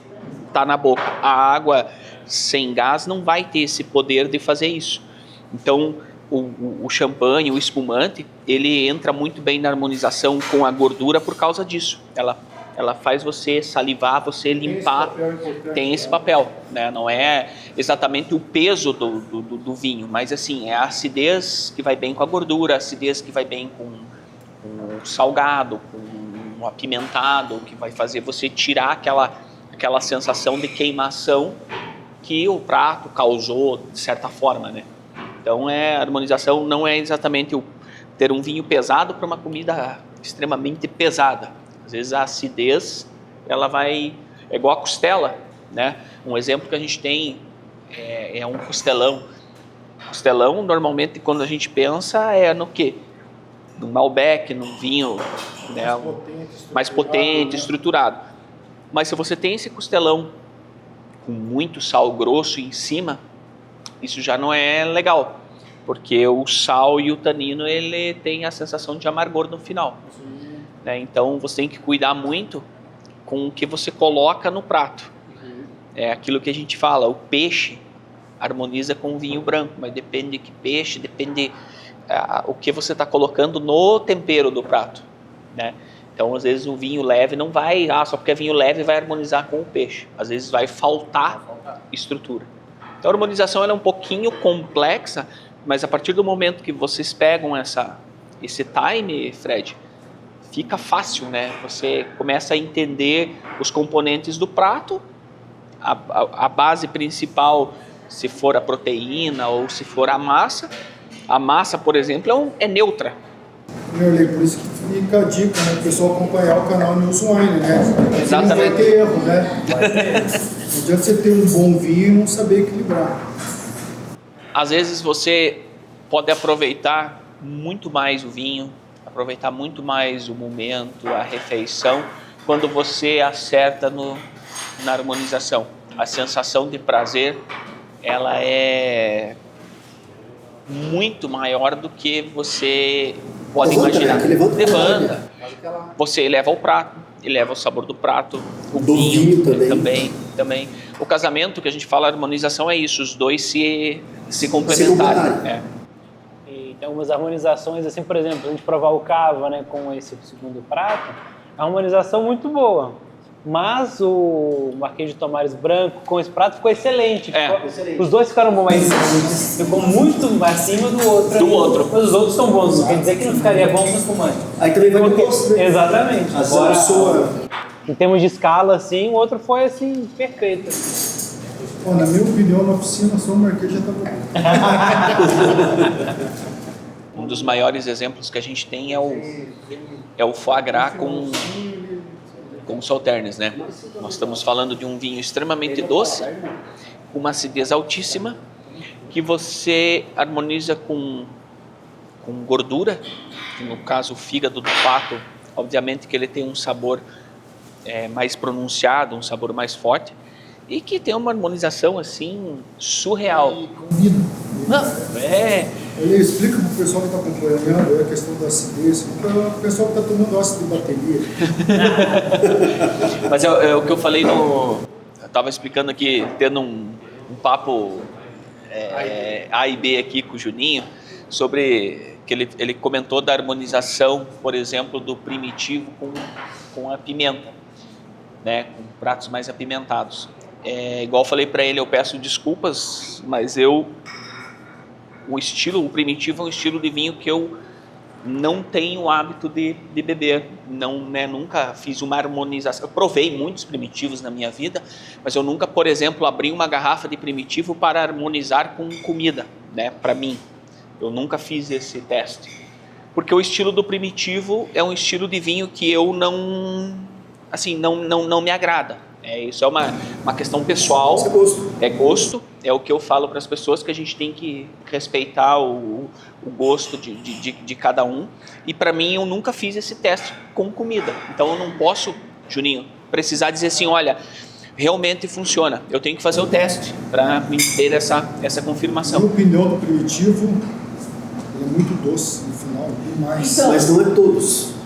tá na boca. A água sem gás não vai ter esse poder de fazer isso. Então, o champanhe, o espumante, ele entra muito bem na harmonização com a gordura por causa disso. Ela faz você salivar, você limpar, tem esse papel, né? Não é exatamente o peso do vinho, mas assim, é a acidez que vai bem com a gordura, a acidez que vai bem com o salgado, com o apimentado, que vai fazer você tirar aquela sensação de queimação que o prato causou de certa forma, né? Então a harmonização não é exatamente ter um vinho pesado para uma comida extremamente pesada. Às vezes a acidez, é igual a costela, né? Um exemplo que a gente tem é um costelão. Costelão, normalmente, quando a gente pensa, é no quê? Num Malbec, num vinho, né, mais potente, estruturado. Mas se você tem esse costelão com muito sal grosso em cima, isso já não é legal, porque o sal e o tanino, ele tem a sensação de amargor no final. Né? Então você tem que cuidar muito com o que você coloca no prato. É aquilo que a gente fala, o peixe harmoniza com o vinho branco, mas depende de que peixe, depende o que você está colocando no tempero do prato, né? Então, às vezes, o vinho leve não vai, só porque é vinho leve vai harmonizar com o peixe. Às vezes vai faltar estrutura. Então, a harmonização ela é um pouquinho complexa, mas a partir do momento que vocês pegam esse time, Fred, fica fácil, né? Você começa a entender os componentes do prato, a base principal, se for a proteína ou se for a massa. A massa, por exemplo, é neutra. Por isso que fica a dica, né? O pessoal acompanhar o canal News Wine, né? Exatamente. Não vai ter erro, né? Não adianta você ter um bom vinho e não saber equilibrar. Às vezes você pode aproveitar muito mais o vinho, aproveitar muito mais o momento, a refeição, quando você acerta na harmonização. A sensação de prazer, ela é muito maior do que você pode Levanta, imaginar. né? Que levanta. Levanta. Você eleva o prato, eleva o sabor do prato, o Do vinho vinho também. O casamento, que a gente fala, a harmonização é isso, os dois se complementarem. É. E tem algumas harmonizações, assim, por exemplo, a gente provar o cava, né, com esse segundo prato, a harmonização muito boa. Mas o Marquês de Tomares branco com esse prato ficou excelente. Excelente. Os dois ficaram bons, mas ficou muito acima do outro. Do outro. Mas os outros estão bons, não quer dizer que não ficaria bom com espumante. Aí também vai no gosto, né? Exatamente. Às vezes a pessoa... Em termos de escala, assim, o outro foi, assim, perfeito. Ó, na minha opinião, na oficina, só o Marquês já tá bom. Um dos maiores exemplos que a gente tem é o foie gras com sauternes, né? Nós estamos falando de um vinho extremamente doce, com uma acidez altíssima, que você harmoniza com gordura, que no caso o fígado do pato, obviamente que ele tem um sabor mais pronunciado, um sabor mais forte, e que tem uma harmonização assim surreal. Comida. Não, Ele explica para o pessoal que está acompanhando a questão da acidez, para o pessoal que está tomando ácido de bateria. Mas é o que eu falei eu estava explicando aqui, tendo um papo A e B aqui com o Juninho, sobre que ele comentou da harmonização, por exemplo, do primitivo com a pimenta, né, com pratos mais apimentados. Igual eu falei para ele, eu peço desculpas, mas o primitivo é um estilo de vinho que eu não tenho o hábito de beber, não, né, nunca fiz uma harmonização. Eu provei muitos primitivos na minha vida, mas eu nunca, por exemplo, abri uma garrafa de primitivo para harmonizar com comida, né, para mim. Eu nunca fiz esse teste, porque o estilo do primitivo é um estilo de vinho que eu não me agrada. Isso é uma questão pessoal. Isso é gosto. É gosto, é o que eu falo para as pessoas, que a gente tem que respeitar o gosto de cada um. E para mim, eu nunca fiz esse teste com comida. Então eu não posso, Juninho, precisar dizer assim, olha, realmente funciona. Eu tenho que fazer o teste para me ter essa confirmação. Minha opinião do primitivo, ele é muito doce no final, demais. Então, Mas não é todos.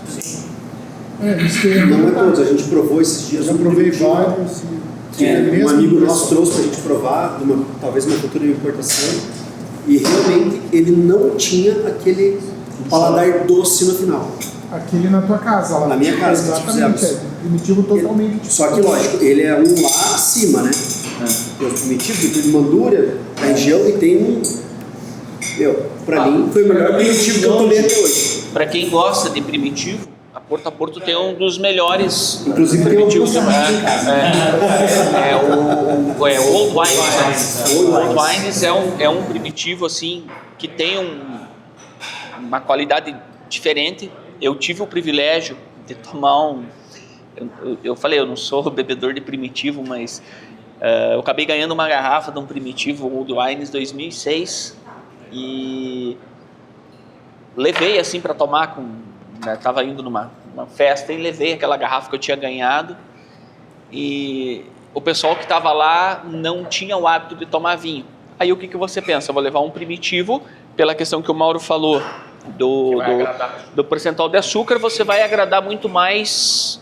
Não é todos, a gente provou esses dias. Eu já provei vários. Um amigo nosso trouxe pra gente provar, talvez uma futura importação, e realmente ele não tinha aquele paladar doce no final. Aquele na tua casa lá. Na minha casa, que nós exatamente, fizemos. primitivo totalmente diferente. Só que lógico, ele é um lá acima, né? Tem os primitivos, tem de Mandúria, da região, e tem pra mim foi o melhor primitivo que eu tomei até hoje. Para quem gosta de primitivo, a Porto a Porto tem um dos melhores, inclusive primitivos. tem O Old Wines. Old Wines é um primitivo assim que tem uma qualidade diferente. Eu tive o privilégio de tomar eu falei, eu não sou bebedor de primitivo, mas eu acabei ganhando uma garrafa de um primitivo Old Wines 2006 e levei assim para tomar estava indo numa festa e levei aquela garrafa que eu tinha ganhado, e o pessoal que estava lá não tinha o hábito de tomar vinho. Aí o que você pensa? Eu vou levar um primitivo, pela questão que o Mauro falou do percentual de açúcar, você vai agradar muito mais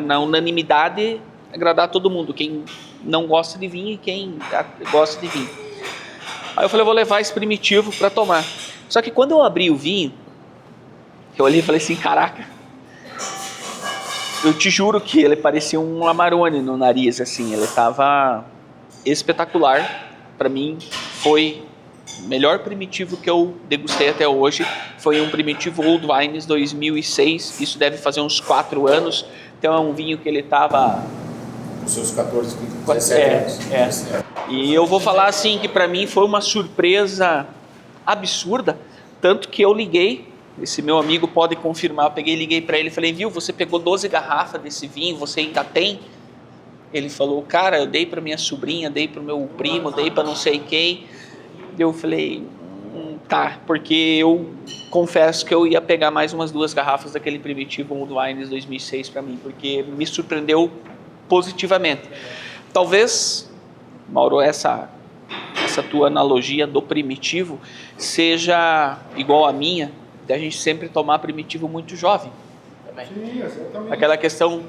na unanimidade, agradar todo mundo, quem não gosta de vinho e quem gosta de vinho. Aí eu falei, eu vou levar esse primitivo para tomar. Só que quando eu abri o vinho, eu olhei e falei assim, caraca, eu te juro que ele parecia um Amarone no nariz, assim, ele estava espetacular. Para mim foi o melhor primitivo que eu degustei até hoje, foi um primitivo Old Wines 2006, isso deve fazer uns 4 anos, então é um vinho que ele estava... Os seus 14, 17 anos. E eu vou falar assim, que para mim foi uma surpresa absurda, tanto que eu liguei, esse meu amigo pode confirmar, eu peguei e liguei para ele e falei, viu, você pegou 12 garrafas desse vinho, você ainda tem? Ele falou, cara, eu dei para minha sobrinha, dei para o meu primo, dei para não sei quem. Eu falei, tá, porque eu confesso que eu ia pegar mais umas 2 garrafas daquele primitivo Old Wines 2006 para mim, porque me surpreendeu positivamente. Talvez, Mauro, essa essa tua analogia do primitivo seja igual à minha, de a gente sempre tomar primitivo muito jovem. Sim, exatamente. Aquela questão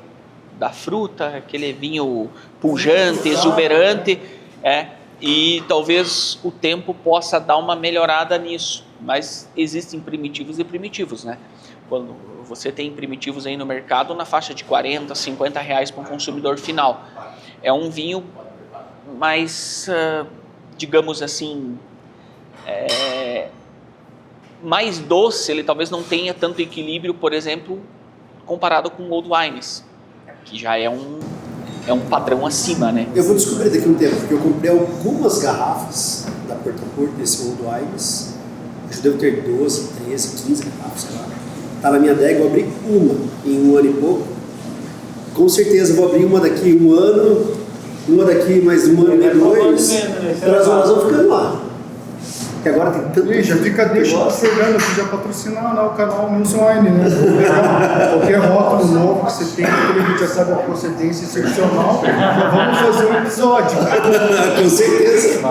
da fruta, aquele vinho pujante, exuberante, e talvez o tempo possa dar uma melhorada nisso, mas existem primitivos e primitivos, né? Quando você tem primitivos aí no mercado na faixa de 40, 50 reais para o consumidor final, é um vinho mais, digamos assim, mais doce, ele talvez não tenha tanto equilíbrio, por exemplo, comparado com old wines, que já é um padrão acima, né? Eu vou descobrir daqui a um tempo, porque eu comprei algumas garrafas da Porto a Porto, desse Old Wines. Acho que devo ter 12, 13, 15 garrafas, sei lá. Tá na minha adega, eu abri uma em 1 ano e pouco. Com certeza vou abrir uma daqui em 1 ano, uma daqui mais 1 ano e 2. Elas vão ficando lá. Porque agora tem tanto... E já fica deixando o Fernando aqui já patrocinar lá o canal News Wine, né? Qualquer rótulo novo que você tem, que a gente já sabe a procedência excepcional, já vamos fazer um episódio. Com certeza.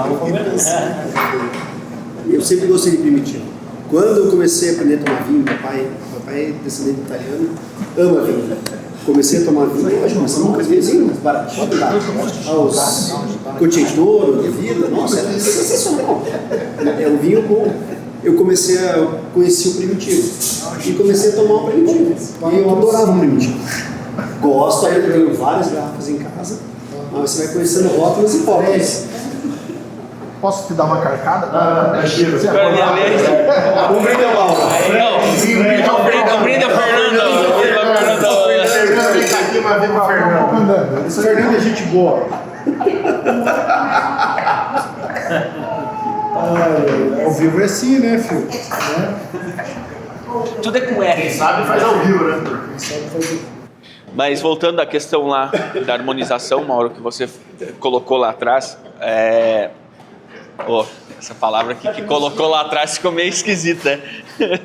Eu sempre gostei de primitivo. Quando eu comecei a aprender a tomar vinho, papai é descendente italiano, ama vinho. Comecei a tomar vinho, acho que comecei a vinhozinho, mas baratinho, aos Cotignoro, de vida, nossa, é sensacional. É um vinho bom. Eu conheci o primitivo e comecei a tomar o primitivo. E eu adorava o primitivo. Gosto, eu tenho várias garrafas em casa, mas você vai conhecendo rótulos e rótulos. Posso te dar uma carcada? Um brinde ao Laura. Um brinde ao Fernando. Fernando é gente boa. Ao vivo é assim, né, filho? Tudo é com R. Sabe, faz ao vivo, né? Mas voltando à questão lá da harmonização, Mauro, que você colocou lá atrás, essa palavra aqui que colocou lá atrás ficou meio esquisita, né?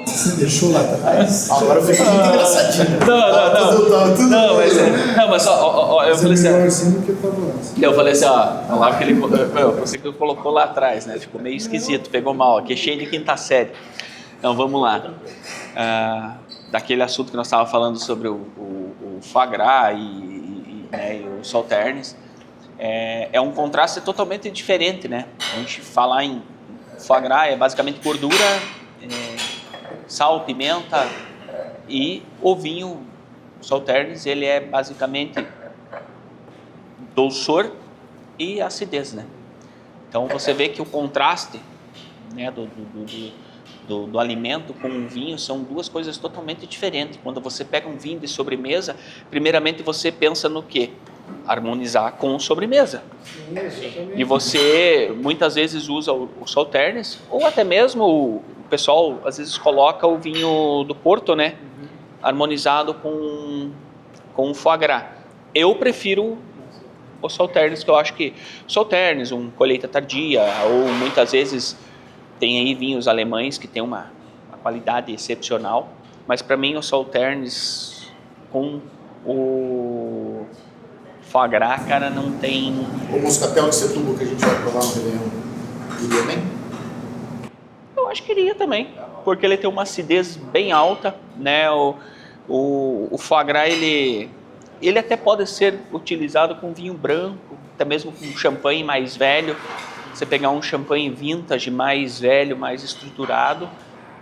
Você deixou lá atrás? Agora foi muito engraçadinho. Não, mas só, eu falei assim, eu falei assim, a palavra que você que colocou lá atrás, né? Ficou meio esquisito, pegou mal, aqui é cheio de quinta série. Então vamos lá. Daquele assunto que nós estávamos falando sobre o foie gras e o Sauternes, é um contraste totalmente diferente, né? A gente falar em foie gras é basicamente gordura, sal, pimenta, e o vinho Sauternes, ele é basicamente dulçor e acidez, né? Então você vê que o contraste, né, do alimento com o vinho são duas coisas totalmente diferentes. Quando você pega um vinho de sobremesa, primeiramente você pensa no quê? Harmonizar com sobremesa. E você muitas vezes usa o Sauternes, ou até mesmo o pessoal às vezes coloca o vinho do Porto, né? Harmonizado com o foie gras. Eu prefiro o Sauternes, que eu acho que Sauternes, um colheita tardia, ou muitas vezes tem aí vinhos alemães que tem uma qualidade excepcional, mas para mim o Sauternes com o foie gras, cara, não tem... O moscatel de Setúbal que a gente vai provar no Réveillon, iria bem? Eu acho que iria também, porque ele tem uma acidez bem alta, né? O foie gras, ele até pode ser utilizado com vinho branco, até mesmo com champanhe mais velho. Você pegar um champanhe vintage mais velho, mais estruturado,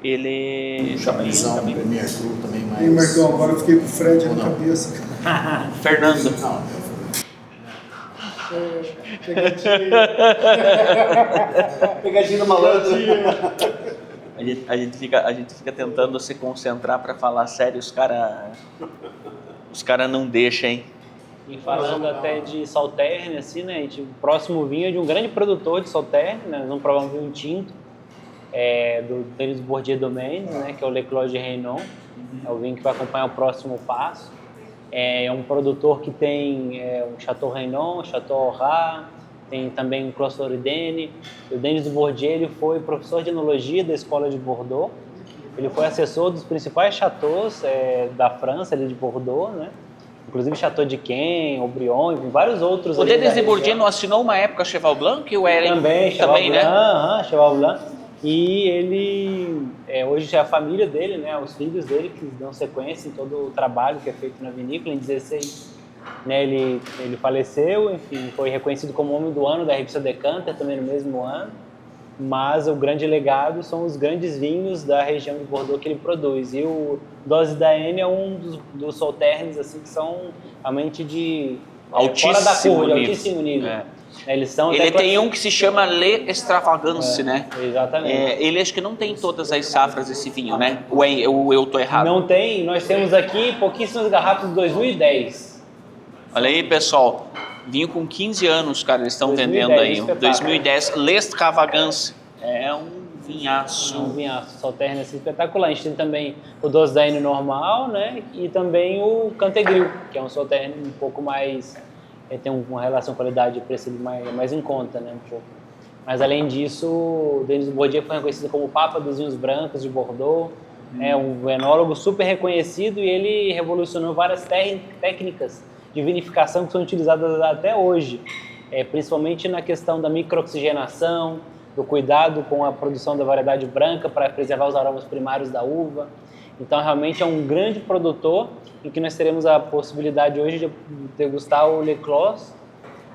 ele... Um champanhezão, também. Premier Cru também mais... E Marcão, agora eu fiquei com o Fred na cabeça. Fernando. Pegadinha do malandro. A gente fica tentando se concentrar para falar sério, os cara não deixam, hein? E falando até de Sauternes, assim, né? O próximo vinho é de um grande produtor de Sauternes, né? Nós vamos provar um vinho tinto do Denis du Bourdieu-Domaines, né? Que é o Le Clos de Reynon. É o vinho que vai acompanhar o próximo passo. É um produtor que tem um Chateau Reynon, Chateau Rat, tem também um Clos Floridene. O Denis du Bourdieu, ele foi professor de enologia da Escola de Bordeaux. Ele foi assessor dos principais chateaus da França, ali de Bordeaux, né? inclusive Chateau de Quem, Aubryon, e vários outros. O Denis de Bourdieu não assinou uma época Cheval Blanc? O Eren também, Cheval também, Blanc, né? Cheval Blanc. E ele, hoje é a família dele, né, os filhos dele que dão sequência em todo o trabalho que é feito na vinícola. Em 16, né, ele faleceu, enfim, foi reconhecido como Homem do Ano da revista Decanter também no mesmo ano. Mas o grande legado são os grandes vinhos da região de Bordeaux que ele produz. E o Dose d'Aene é um dos sauternes assim, que são realmente de fora da curva, de altíssimo nível. Eles são ele tem um que se chama Le Extravagance, né? Exatamente. Ele acho que não tem todas as safras esse vinho, né? Ou eu tô errado? Não tem, nós temos aqui pouquíssimas garrafas de 2010. Olha aí, pessoal. Vinho com 15 anos, cara, eles estão vendendo aí. 2010, L'Extravagance. É um vinhaço. É um vinhaço, Sauternes assim, espetacular. A gente tem também o Dose d'Aene normal, né? E também o Cantegril, que é um Sauternes um pouco mais... tem uma relação qualidade e preço mais em conta, né? Um pouco. Mas além disso, o Denis de Bourdieu foi reconhecido como o Papa dos vinhos brancos de Bordeaux. É um enólogo super reconhecido e ele revolucionou várias técnicas de vinificação que são utilizadas até hoje, principalmente na questão da microoxigenação, do cuidado com a produção da variedade branca para preservar os aromas primários da uva. Então, realmente é um grande produtor em que nós teremos a possibilidade hoje de degustar o Le Clos,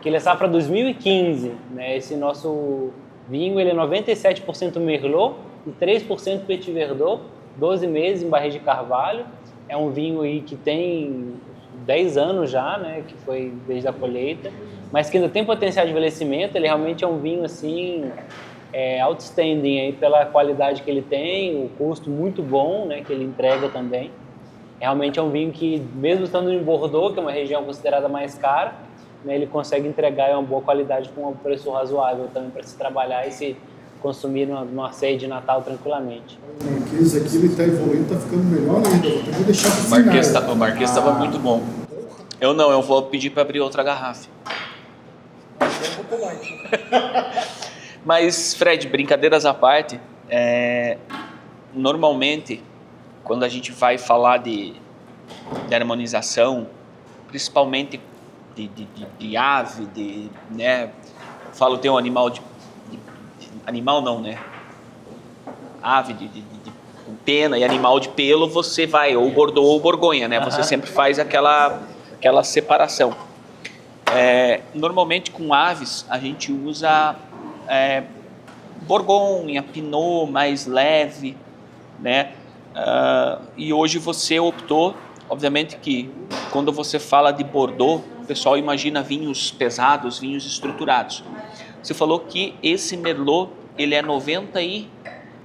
que ele é safra 2015. Né? Esse nosso vinho ele é 97% Merlot e 3% Petit Verdot, 12 meses em barris de carvalho. É um vinho aí que tem 10 anos já, né, que foi desde a colheita, mas que ainda tem potencial de envelhecimento. Ele realmente é um vinho assim, outstanding aí pela qualidade que ele tem, o custo muito bom, né, que ele entrega também. Realmente é um vinho que, mesmo estando em Bordeaux, que é uma região considerada mais cara, né, ele consegue entregar uma boa qualidade com um preço razoável também para se trabalhar e se consumir numa ceia de Natal tranquilamente. O Marquês aqui, ele está evoluindo, está ficando melhor ainda. Eu vou deixar para final. O Marquês estava muito bom. Eu vou pedir para abrir outra garrafa. Mas, Fred, brincadeiras à parte, normalmente, quando a gente vai falar de harmonização, principalmente de ave, né? Falo, tem um animal animal não, né? Ave de pena e animal de pelo, você vai ou Bordeaux ou Borgonha, né? Você sempre faz aquela separação. Normalmente com aves a gente usa Borgonha, Pinot mais leve, né? E hoje você optou, obviamente que quando você fala de Bordeaux, o pessoal imagina vinhos pesados, vinhos estruturados. Você falou que esse Merlot, ele é 90 e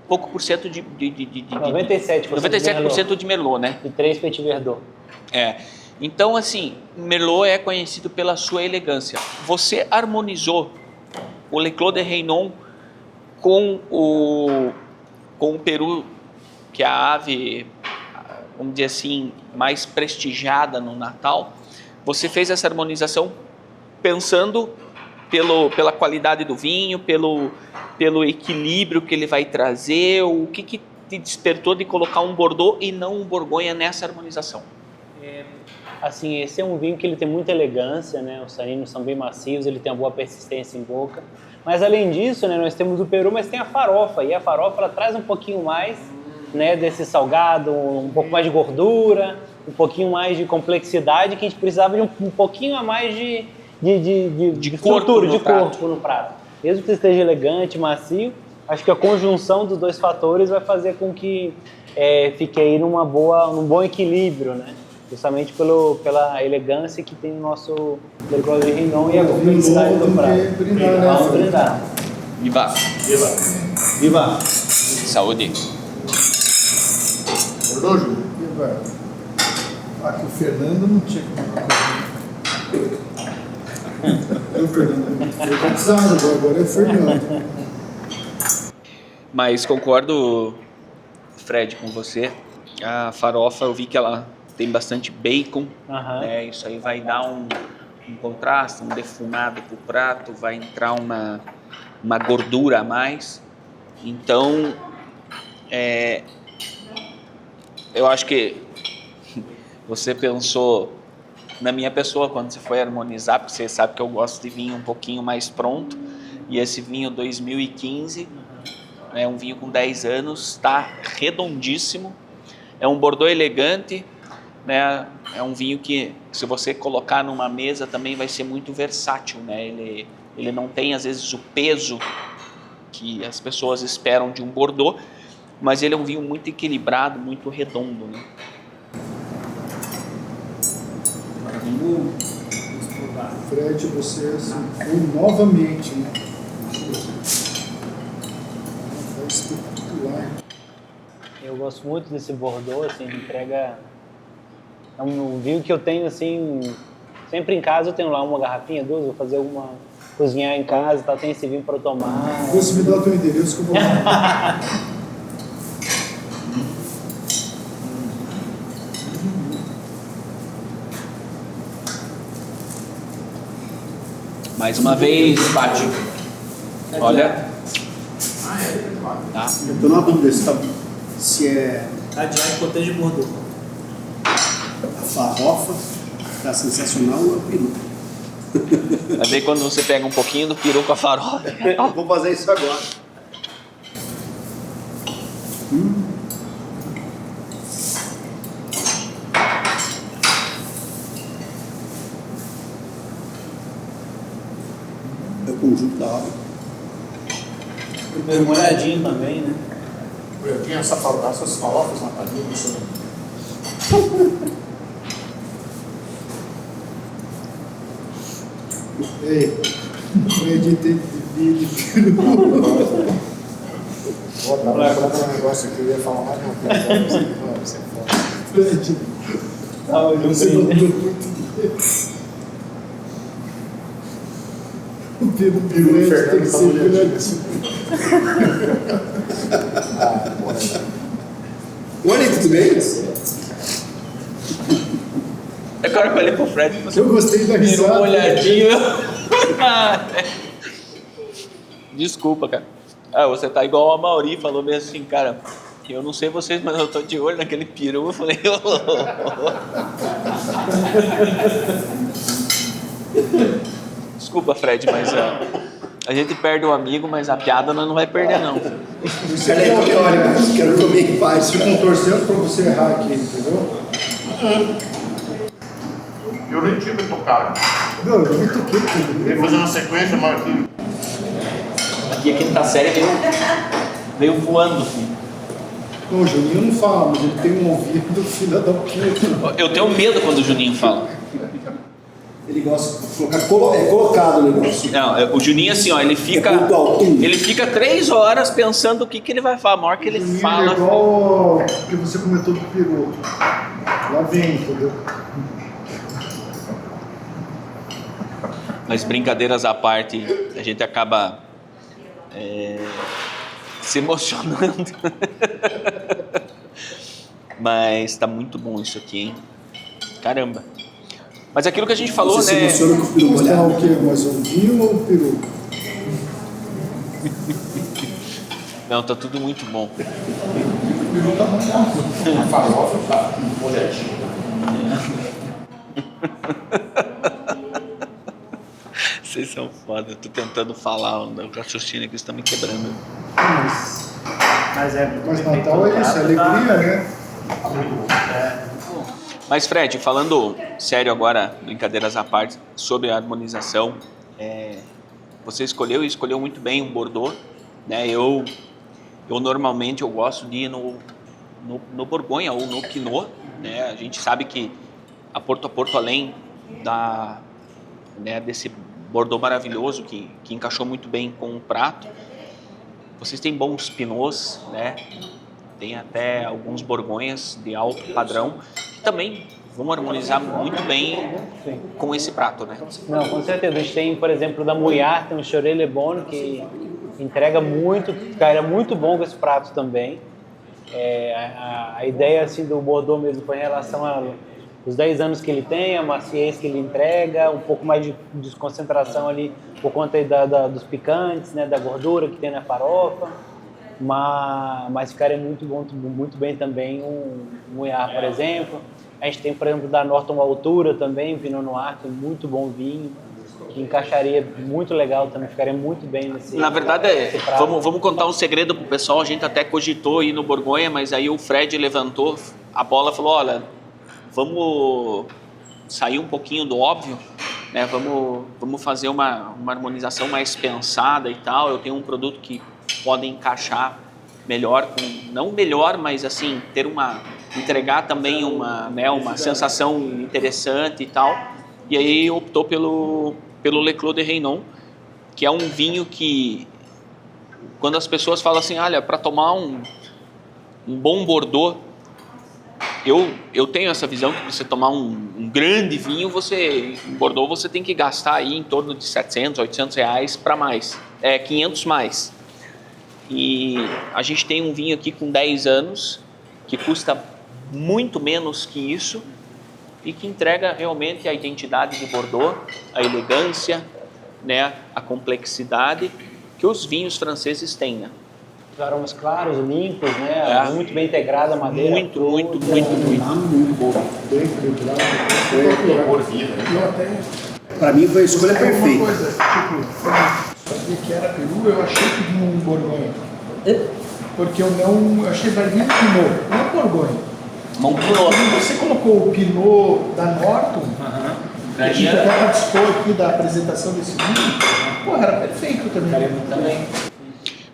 pouco por cento de 97% de Merlot, né? E 3 Petit Verdot. Então, assim, Merlot é conhecido pela sua elegância. Você harmonizou o Le Clos de Rénon com o peru, que é a ave, vamos dizer assim, mais prestigiada no Natal. Você fez essa harmonização pensando pela qualidade do vinho, pelo equilíbrio que ele vai trazer. O que te despertou de colocar um Bordeaux e não um Borgonha nessa harmonização? Assim, esse é um vinho que ele tem muita elegância, né? Os taninos são bem macios, ele tem uma boa persistência em boca. Mas além disso, né, nós temos o peru, mas tem a farofa. E a farofa ela traz um pouquinho mais, né, desse salgado, um pouco mais de gordura, um pouquinho mais de complexidade, que a gente precisava de um pouquinho a mais de corpo no prato. Mesmo que esteja elegante, macio, acho que a conjunção dos dois fatores vai fazer com que fique aí num bom equilíbrio, né? Justamente pela elegância que tem o nosso Le Clos de Rénon e a complexidade do prato. Vamos brindar. Viva! Viva! Viva! Saúde! Acordou, Júlio? Aqui o Fernando não tinha que o Fernando foi batizado, agora é Fernando. Mas concordo, Fred, com você. A farofa, eu vi que ela tem bastante bacon, né? Isso aí vai dar um contraste, um defumado pro prato, vai entrar uma gordura a mais. Então, eu acho que você pensou na minha pessoa quando você foi harmonizar, porque você sabe que eu gosto de vinho um pouquinho mais pronto, e esse vinho 2015 é um vinho com 10 anos, está redondíssimo, é um Bordeaux elegante, né? É um vinho que, se você colocar numa mesa, também vai ser muito versátil, né? Ele não tem, às vezes, o peso que as pessoas esperam de um Bordeaux, mas ele é um vinho muito equilibrado, muito redondo, né? Fred, você foi novamente, né? Foi espetacular. Eu gosto muito desse Bordeaux, assim, entrega... É um vinho que eu tenho, assim, sempre em casa eu tenho lá uma garrafinha, duas, vou fazer alguma... cozinhar em casa e tal, tem esse vinho para eu tomar. Você me dá o teu endereço que eu vou lá. Mais uma vez, bate. Olha. Tá. Eu tô na dúvida se é Adiar e Cottage de Bordeaux. a farofa, tá sensacional, ou é o peru. Mas aí quando você pega um pouquinho do peru com a farofa. Vou fazer isso agora. É o conjunto da obra. Primeiro molhadinho também, né? Eu tinha essas farofas na panela. Ei, Fred tem vídeo. Vou dar um negócio que eu ia falar mais uma coisa. Você fala. Fred, você não deu muito bem. O Fred tem que ser grande. Olha, tudo bem? É claro que eu olhei pro Fred e você Eu gostei da risada. molhadinho. Desculpa, cara. Você tá igual a Mauri, falou mesmo assim, cara. Eu não sei vocês, mas eu tô de olho naquele peru. Eu falei, desculpa, Fred, mas a gente perde um amigo, mas a piada nós não vai perder, não. Isso Olha aí, olha, quero comer em paz. Estão torcendo pra você errar aqui, entendeu? Eu nem tinha me tocado. Não, eu não toquei tudo. Veio fazer uma sequência, mas aqui. Aqui a quinta série veio voando, assim. Não, o Juninho não fala, mas ele tem um ouvido filha da puta. Eu tenho medo quando o Juninho fala. Ele gosta de colocar colocado o negócio. Não, o Juninho assim, ó, ele fica 3 horas pensando o que ele vai falar. A maior que ele Juninho fala. é igual o que você comentou do peru. Lá vem, entendeu? Mas brincadeiras à parte, a gente acaba se emocionando. Mas tá muito bom isso aqui, hein? Caramba. Mas aquilo que a gente falou, Você né? se emociona com o peru Gostar molhado? o quê? Mais um vinho ou um peru? Não, tá tudo muito bom. O peru tá bom. A farofa tá molhadinha. Vocês são foda. Eu tô tentando falar, o raciocínio aqui está me quebrando. Mas Mas Natal é isso, é alegria, né? Mas Fred, falando sério agora, brincadeiras à parte, sobre a harmonização, você escolheu muito bem um Bordeaux, né? Eu normalmente eu gosto de ir no Borgonha ou no Pinot, né? A gente sabe que a Porto, além desse Bordeaux maravilhoso que encaixou muito bem com o prato, vocês têm bons Pinots, né? Tem até alguns Borgonhas de alto padrão que também vão harmonizar muito bem com esse prato, né? Não, com certeza. A gente tem, por exemplo, da Mouillard, tem um Choré Le Bon que entrega muito, cara, é muito bom com esse prato também. A ideia assim, do Bordeaux mesmo foi em relação aos 10 anos que ele tem, a maciez que ele entrega, um pouco mais de desconcentração ali por conta aí dos picantes, né, da gordura que tem na farofa. Mas ficaria muito bem também um Mouillard, por exemplo. A gente tem, por exemplo, da Norton Altura também, Pinot Noir, que é muito bom vinho, que encaixaria muito legal também, ficaria muito bem nesse... Na verdade, vamos contar um segredo pro pessoal, a gente até cogitou ir no Borgonha, mas aí o Fred levantou a bola e falou, olha, vamos sair um pouquinho do óbvio, né? Vamos fazer uma harmonização mais pensada e tal. Eu tenho um produto que pode encaixar melhor, não melhor, mas assim, entregar também uma sensação interessante e tal. E aí optou pelo Le Clos de Reynon, que é um vinho que, quando as pessoas falam assim, olha, para tomar um bom Bordeaux, eu tenho essa visão que você tomar um grande vinho, em Bordeaux você tem que gastar aí em torno de 700, 800 reais para mais, 500 mais. E a gente tem um vinho aqui com 10 anos, que custa muito menos que isso, e que entrega realmente a identidade de Bordeaux, a elegância, né, a complexidade que os vinhos franceses têm, né? Os aromas claros, limpos, né? Muito bem integrada a madeira. Muito bom. Bem equilibrado. Para mim foi a escolha perfeita. Uma coisa, sabia que era Peru, eu achei que vinha um Borgonha. Porque eu achei que vai vir Pinot, não Borgonha. Quando você colocou o Pinot da Norton, que a gente até participou aqui da apresentação desse vinho, era perfeito também.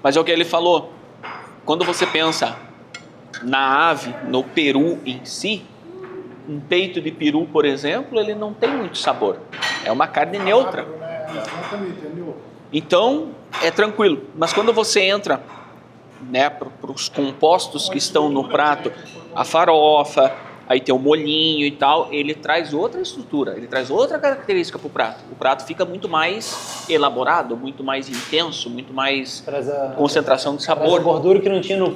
Mas é o que ele falou, quando você pensa na ave, no peru em si, um peito de peru, por exemplo, ele não tem muito sabor, é uma carne neutra. Então, é tranquilo, mas quando você entra, né, para os compostos que estão no prato, a farofa, aí tem o molhinho e tal, ele traz outra estrutura, ele traz outra característica para o prato. O prato fica muito mais elaborado, muito mais intenso, muito mais concentração de sabor. Traz a gordura que não tinha no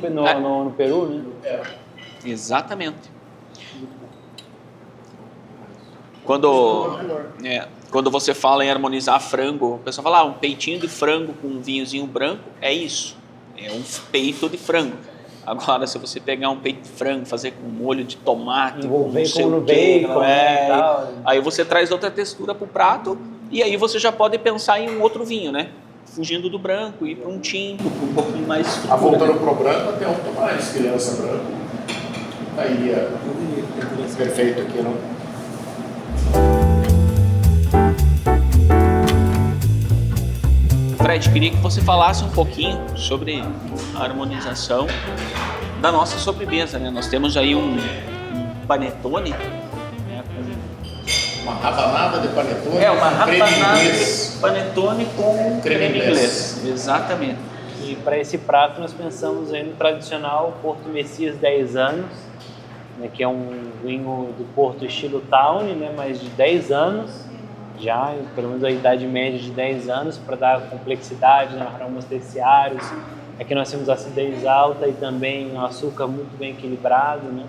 Peru, né? Exatamente. Quando você fala em harmonizar frango, o pessoal fala, um peitinho de frango com um vinhozinho branco, é isso. É um peito de frango. Agora, se você pegar um peito de frango, fazer com molho de tomate, envolver no bacon, aí você traz outra textura para o prato e aí você já pode pensar em um outro vinho, né? Fugindo do branco, ir para um tinto, um pouquinho mais estrutura. Voltando para o branco, até um Tomás, criança branco. Aí perfeito aqui, não? Fred, queria que você falasse um pouquinho sobre a harmonização da nossa sobremesa, né? Nós temos aí um panetone, né? Uma rabanada de panetone. Uma rabanada de panetone com creme inglês. Exatamente. E para esse prato nós pensamos aí no tradicional Porto Messias 10 anos, né? Que é um vinho do Porto estilo Town, né? Mais de 10 anos. Já, pelo menos a idade média de 10 anos, para dar complexidade, né, aromas terciários. Aqui nós temos acidez alta e também um açúcar muito bem equilibrado, né?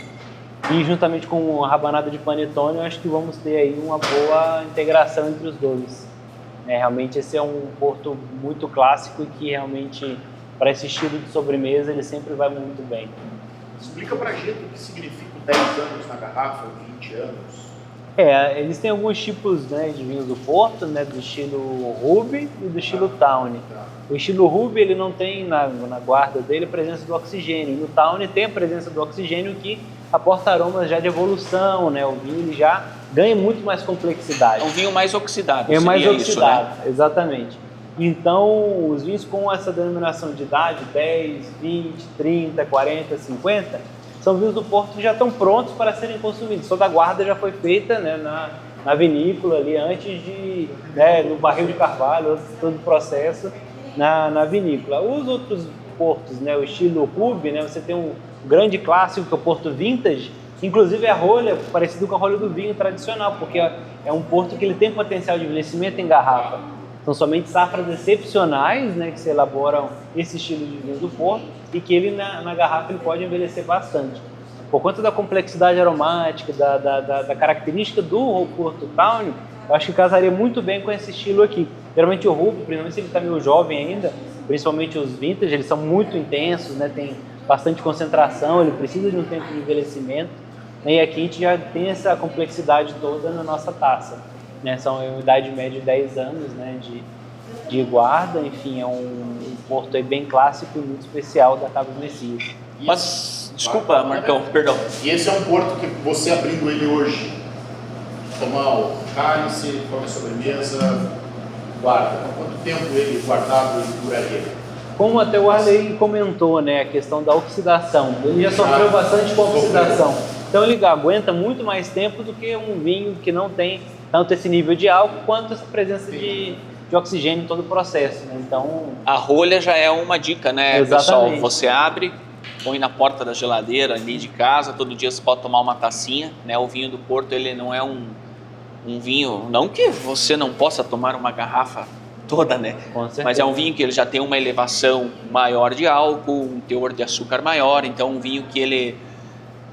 E juntamente com a rabanada de panetone, eu acho que vamos ter aí uma boa integração entre os dois. Realmente esse é um porto muito clássico e que realmente, para esse estilo de sobremesa, ele sempre vai muito bem. Explica pra gente o que significa 10 anos na garrafa, 20 anos. Eles têm alguns tipos, né, de vinhos do Porto, né, do estilo Ruby e do estilo Town. O estilo Ruby, ele não tem na guarda dele a presença do oxigênio. No Town tem a presença do oxigênio que aporta aromas já de evolução, né? O vinho ele já ganha muito mais complexidade. É um vinho mais oxidado. É mais oxidado, isso, né? exatamente. Então, os vinhos com essa denominação de idade, 10, 20, 30, 40, 50... são vinhos do Porto que já estão prontos para serem consumidos. Toda a guarda já foi feita, né, na vinícola ali antes de, né, no barril de carvalho, todo o processo na vinícola. Os outros portos, né, o estilo Ruby, né, você tem um grande clássico que é o Porto Vintage, inclusive a rolha parecido com a rolha do vinho tradicional, porque é um porto que ele tem potencial de envelhecimento em garrafa. São somente safras excepcionais, né, que se elaboram esse estilo de vinho do Porto e que ele na garrafa ele pode envelhecer bastante. Por conta da complexidade aromática, da característica do Porto Town, eu acho que casaria muito bem com esse estilo aqui. Geralmente o Ruby, principalmente se ele está meio jovem ainda, principalmente os vintage, eles são muito intensos, né, tem bastante concentração, ele precisa de um tempo de envelhecimento. E aqui a gente já tem essa complexidade toda na nossa taça, né? São uma idade média de 10 anos, né, de guarda, enfim, é um porto aí bem clássico e muito especial da Cabo do Messias. Mas, desculpa, Marcão, perdão. E esse é um porto que você abrindo ele hoje, tomar o cálice, come a sobremesa, guarda. Quanto tempo ele guardado duraria? Como até o Arley comentou, né, a questão da oxidação. Ele já sofreu bastante com a oxidação. Então ele aguenta muito mais tempo do que um vinho que não tem tanto esse nível de álcool quanto essa presença de oxigênio em todo o processo, né? Então, a rolha já é uma dica, né, exatamente. pessoal? Você abre, põe na porta da geladeira ali de casa, todo dia você pode tomar uma tacinha, né? O vinho do Porto, ele não é um vinho, não que você não possa tomar uma garrafa toda, né? Com certeza. Mas é um vinho que ele já tem uma elevação maior de álcool, um teor de açúcar maior, então um vinho que ele,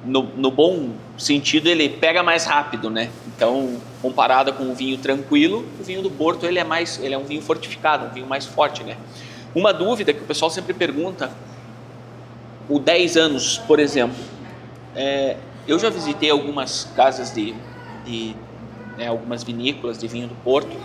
no bom sentido, ele pega mais rápido, né? Então, comparado com um vinho tranquilo, o vinho do Porto ele é um vinho fortificado, um vinho mais forte, né? Uma dúvida que o pessoal sempre pergunta, o 10 anos, por exemplo, eu já visitei algumas casas algumas vinícolas de vinho do Porto,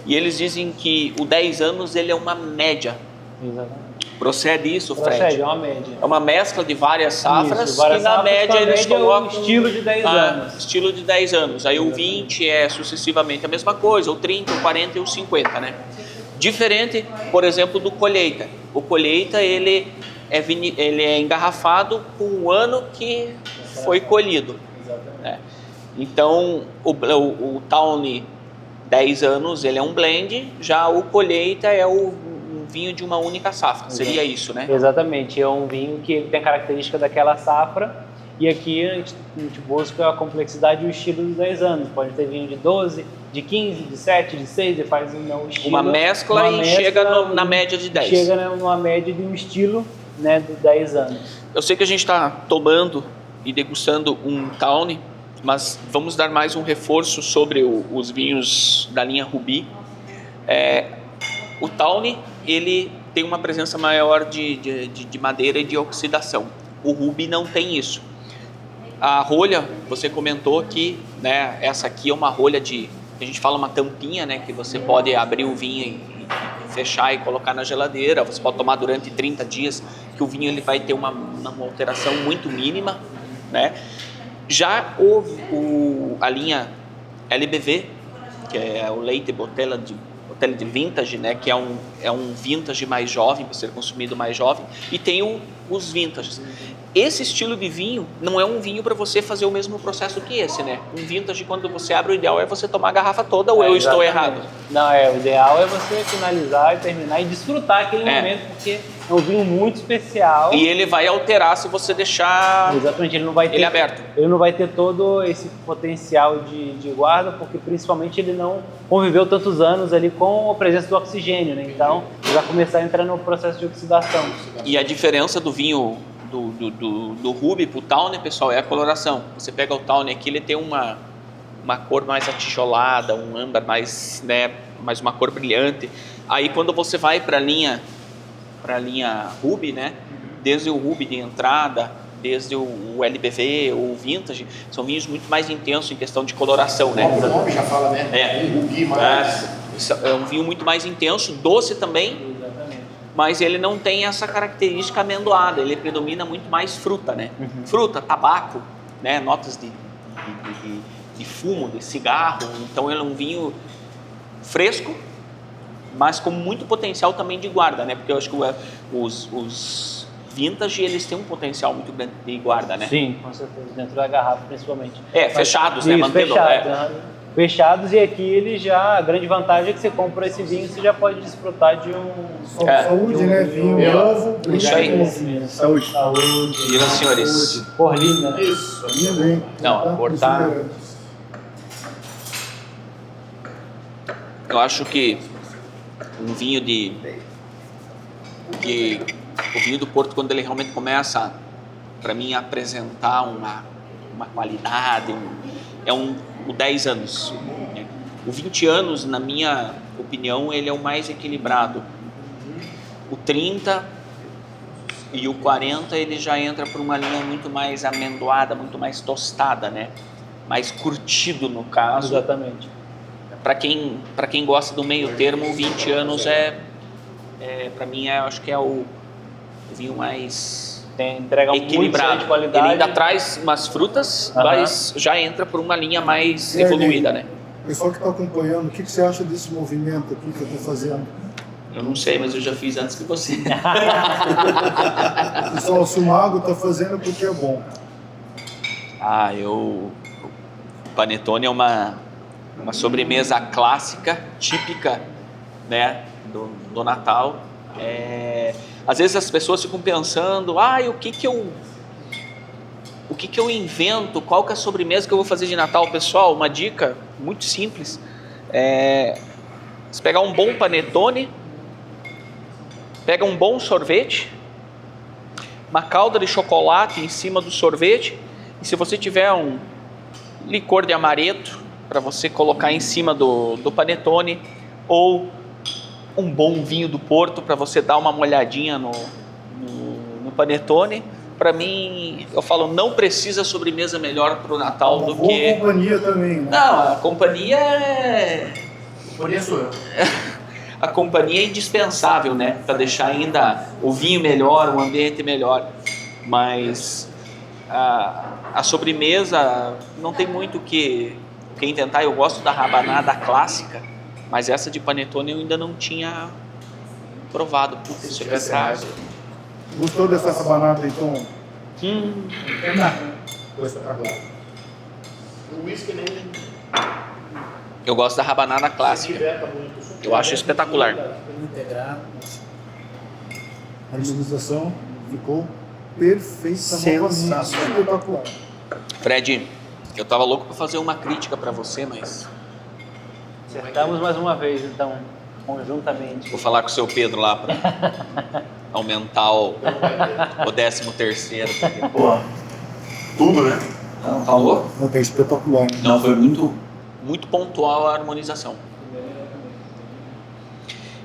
e eles dizem que o 10 anos ele é uma média. exatamente. Procede isso, Fred? Procede, é uma média. É uma mescla de várias safras, Isso, várias e na safras, média com a eles média é o colocam... estilo de 10 anos. Estilo de 10 anos. Aí o 20 é sucessivamente a mesma coisa, o 30, o 40 e o 50, né? Diferente, por exemplo, do colheita. O colheita, ele é engarrafado com o ano que foi colhido. Né? Então, o Tawny 10 anos, ele é um blend, já o colheita é um vinho de uma única safra, seria isso, né? Exatamente, é um vinho que tem a característica daquela safra, e aqui a gente busca a complexidade e o estilo dos 10 anos. Pode ter vinho de 12, de 15, de 7, de 6, e faz um estilo... Uma mescla e chega na média de 10. Chega numa média de um estilo, né, de 10 anos. Eu sei que a gente está tomando e degustando um Tawny, mas vamos dar mais um reforço sobre os vinhos da linha Ruby. O Tawny, ele tem uma presença maior de madeira e de oxidação. O Ruby não tem isso. A rolha, você comentou que, né, essa aqui é uma rolha a gente fala uma tampinha, né, que você pode abrir o vinho e fechar e colocar na geladeira. Você pode tomar durante 30 dias, que o vinho ele vai ter uma alteração muito mínima, né? Já a linha LBV, que é o Leite Botella de Vintage, né, que é um vintage mais jovem, para ser consumido mais jovem, e tem os vintages. Esse estilo de vinho não é um vinho para você fazer o mesmo processo que esse, né? Um vintage, quando você abre, o ideal é você tomar a garrafa toda, ou eu estou errado? Não, o ideal é você finalizar e terminar e desfrutar aquele momento, porque é um vinho muito especial. E ele vai alterar se você deixar... Exatamente, ele não vai ter... Ele aberto. Ele não vai ter todo esse potencial de guarda, porque principalmente ele não conviveu tantos anos ali com a presença do oxigênio, né? Então, ele vai começar a entrar no processo de oxidação. E a diferença do vinho do Ruby pro Tawny, pessoal, é a coloração. Você pega o Tawny aqui, ele tem uma cor mais atijolada, um âmbar mais, né, mais uma cor brilhante. Aí quando você vai para a linha Ruby, né, desde o Ruby de entrada, desde o LBV, o Vintage, são vinhos muito mais intensos em questão de coloração, né? O nome já fala, né? Um Ruby mais... É um vinho muito mais intenso, doce também, mas ele não tem essa característica amendoada, ele predomina muito mais fruta, né? Fruta, tabaco, né? Notas de fumo, de cigarro. Então ele é um vinho fresco, mas com muito potencial também de guarda, né? Porque eu acho que os vintage, eles têm um potencial muito grande de guarda, né? Sim, com certeza, dentro da garrafa principalmente. Fechados, né? Mantendo, fechados, e aqui a grande vantagem é que você compra esse vinho, você já pode desfrutar de Saúde, né? Vinho novo. Isso aí. Saúde. Viva, senhores. Cor linda, né? Isso. Bem. Não, a cor tá... Eu acho que um vinho o vinho do Porto, quando ele realmente começa, para mim, a apresentar uma qualidade, o 10 anos. O 20 anos, na minha opinião, ele é o mais equilibrado. O 30 E o 40 ele já entra por uma linha muito mais amendoada, muito mais tostada, né? Mais curtido no caso. Exatamente. Para quem gosta do meio termo, 20 anos para mim, acho que é o vinho mais entrega equilibrado. Muito de qualidade. Ele ainda traz umas frutas, mas já entra por uma linha mais evoluída, né? Pessoal que está acompanhando, o que você acha desse movimento aqui que eu estou fazendo? Eu não sei, mas eu já fiz antes que você. Pessoal, se o Mago está fazendo porque é bom. O panetone é uma sobremesa clássica, típica, né, do Natal. Às vezes as pessoas ficam pensando, o que eu invento, qual que é a sobremesa que eu vou fazer de Natal? Pessoal, uma dica muito simples, você pegar um bom panetone, pega um bom sorvete, uma calda de chocolate em cima do sorvete, e se você tiver um licor de amaretto para você colocar em cima do panetone, ou um bom vinho do Porto para você dar uma molhadinha no panetone. Para mim, eu falo, não precisa sobremesa melhor para o Natal do que... A companhia também, né? Não, a companhia Companhia sou eu. A companhia é indispensável, né? Para deixar ainda o vinho melhor, o ambiente melhor. Mas a sobremesa não tem muito o que inventar. Eu gosto da rabanada clássica, mas essa de panetone eu ainda não tinha provado. Putz, Se tivesse errado. Gostou dessa rabanada, então? Foi espetacular. O whisky nem... Eu gosto da rabanada clássica. Eu acho espetacular. Integrar. A harmonização ficou perfeita. Sensacional. Espetacular. Fred, eu tava louco para fazer uma crítica para você, mas Acertamos mais uma vez, então, conjuntamente. vou falar com o seu Pedro lá para aumentar o 13º. Porque... Tudo, né? Não, falou? Não, tem espetacular. Não, foi muito pontual a harmonização.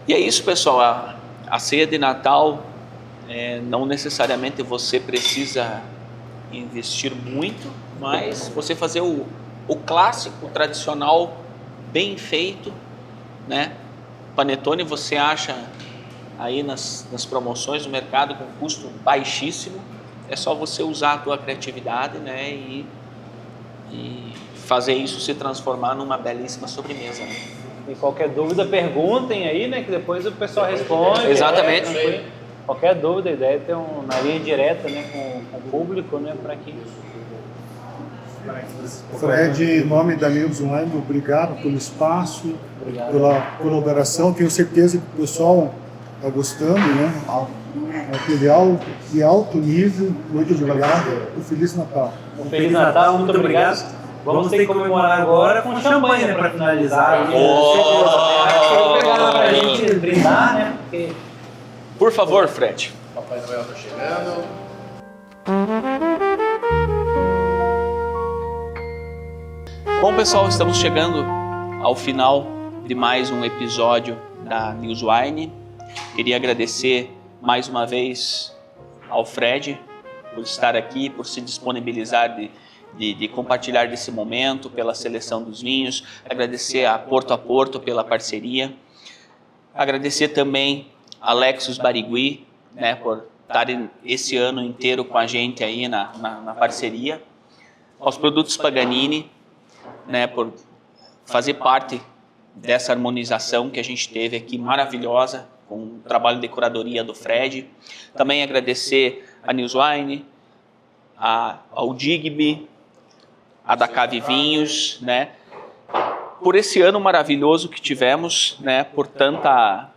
E é isso, pessoal. A ceia de Natal, não necessariamente você precisa investir muito, mas você fazer o clássico, o tradicional, bem feito, né? Panetone você acha aí nas promoções do mercado com custo baixíssimo. É só você usar a tua criatividade, né? E fazer isso se transformar numa belíssima sobremesa, né? E qualquer dúvida, perguntem aí, né? Que depois o pessoal responde. Exatamente. Qualquer dúvida, a ideia é ter uma linha direta, né, com o público, né? Para que... Fred, em nome da News Online, obrigado pelo espaço, pela colaboração. Tenho certeza que o pessoal está gostando, né? Material de alto nível. Muito obrigado e Feliz Natal. Um Feliz Natal, muito obrigado. Vamos ter que comemorar agora com champanhe, né, para finalizar. Vou pegar para a gente brindar, né? Porque... Por favor, Fred. Papai Noel está chegando. Bom, pessoal, estamos chegando ao final de mais um episódio da News Wine. Queria agradecer mais uma vez ao Fred por estar aqui, por se disponibilizar de compartilhar desse momento, pela seleção dos vinhos. Agradecer a Porto pela parceria. Agradecer também a Lexus Barigui, né, por estarem esse ano inteiro com a gente aí na parceria. Aos produtos Paganini, né, por fazer parte dessa harmonização que a gente teve aqui maravilhosa com o trabalho de curadoria do Fred. Também agradecer a News Wine, ao Digby, a da Cave Vinhos, né, por esse ano maravilhoso que tivemos, né, por tanta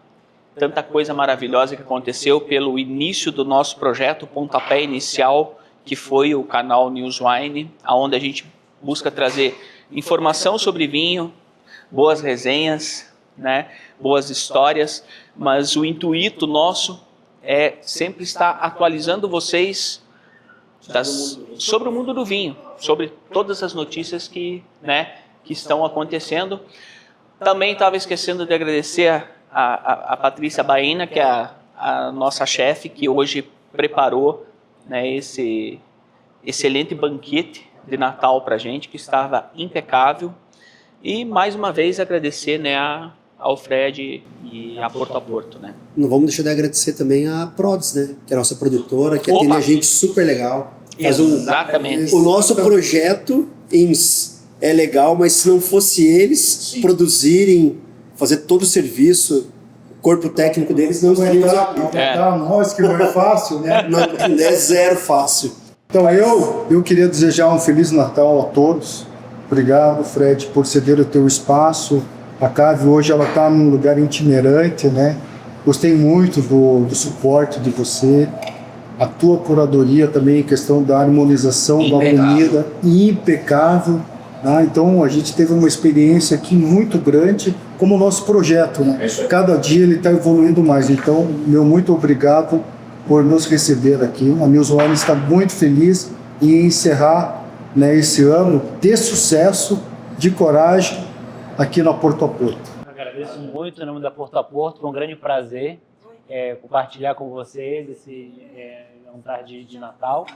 coisa maravilhosa que aconteceu, pelo início do nosso projeto, o pontapé inicial, que foi o canal News Wine, onde a gente busca trazer informação sobre vinho, boas resenhas, né, boas histórias, mas o intuito nosso é sempre estar atualizando vocês sobre o mundo do vinho, sobre todas as notícias que estão acontecendo. Também estava esquecendo de agradecer a Patrícia Baena, que é a nossa chefe, que hoje preparou, né, esse excelente banquete de Natal para a gente, que estava impecável. E mais uma vez agradecer, né, ao Fred e a Porto, né? Não vamos deixar de agradecer também a Prods, né? Que é a nossa produtora, que atende a gente super legal. Exatamente. O nosso projeto é legal, mas se não fosse eles produzirem, fazer todo o serviço, o corpo técnico deles não estaríamos aqui. Nós que não é fácil, né? Não é zero fácil. Então eu queria desejar um Feliz Natal a todos. Obrigado, Fred, por ceder o teu espaço. A Cave hoje ela está num lugar itinerante, né? Gostei muito do suporte de você. A tua curadoria também, em questão da harmonização da comida, impecável. Tá? Então a gente teve uma experiência aqui muito grande, como o nosso projeto, né? Cada dia ele está evoluindo mais. Então, meu muito obrigado por nos receber aqui. A News Wine está muito feliz em encerrar, né, esse ano de sucesso, de coragem, aqui na Porto a Porto. Agradeço muito em nome da Porto a Porto, foi um grande prazer compartilhar com vocês esse jantar de Natal.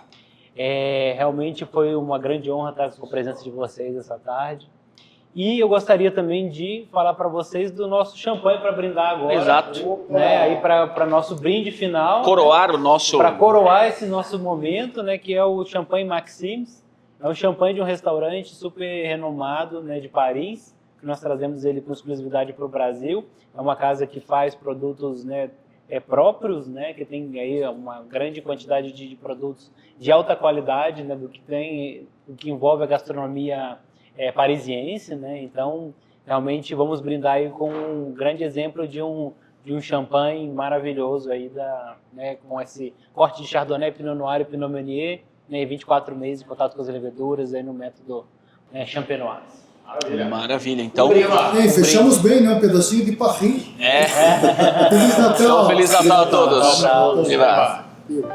Realmente foi uma grande honra estar com a presença de vocês essa tarde. E eu gostaria também de falar para vocês do nosso champanhe para brindar agora. Exato. Né, aí para nosso brinde final. Coroar o nosso... Para coroar esse nosso momento, né, que é o Champanhe Maxims. É um champanhe de um restaurante super renomado, né, de Paris, que nós trazemos ele com exclusividade para o Brasil. É uma casa que faz produtos, né, próprios, né, que tem aí uma grande quantidade de produtos de alta qualidade, né, do que envolve a gastronomia parisiense, né. Então, realmente vamos brindar aí com um grande exemplo de um champanhe maravilhoso aí né, com esse corte de Chardonnay, Pinot Noir e Pinot Meunier, né, 24 meses em contato com as leveduras aí no método Champenoise. Maravilha, então... Fechamos bem, né? Um pedacinho de Paris. Feliz Natal! Então, Feliz Natal a todos! Natal. Viva! Viva.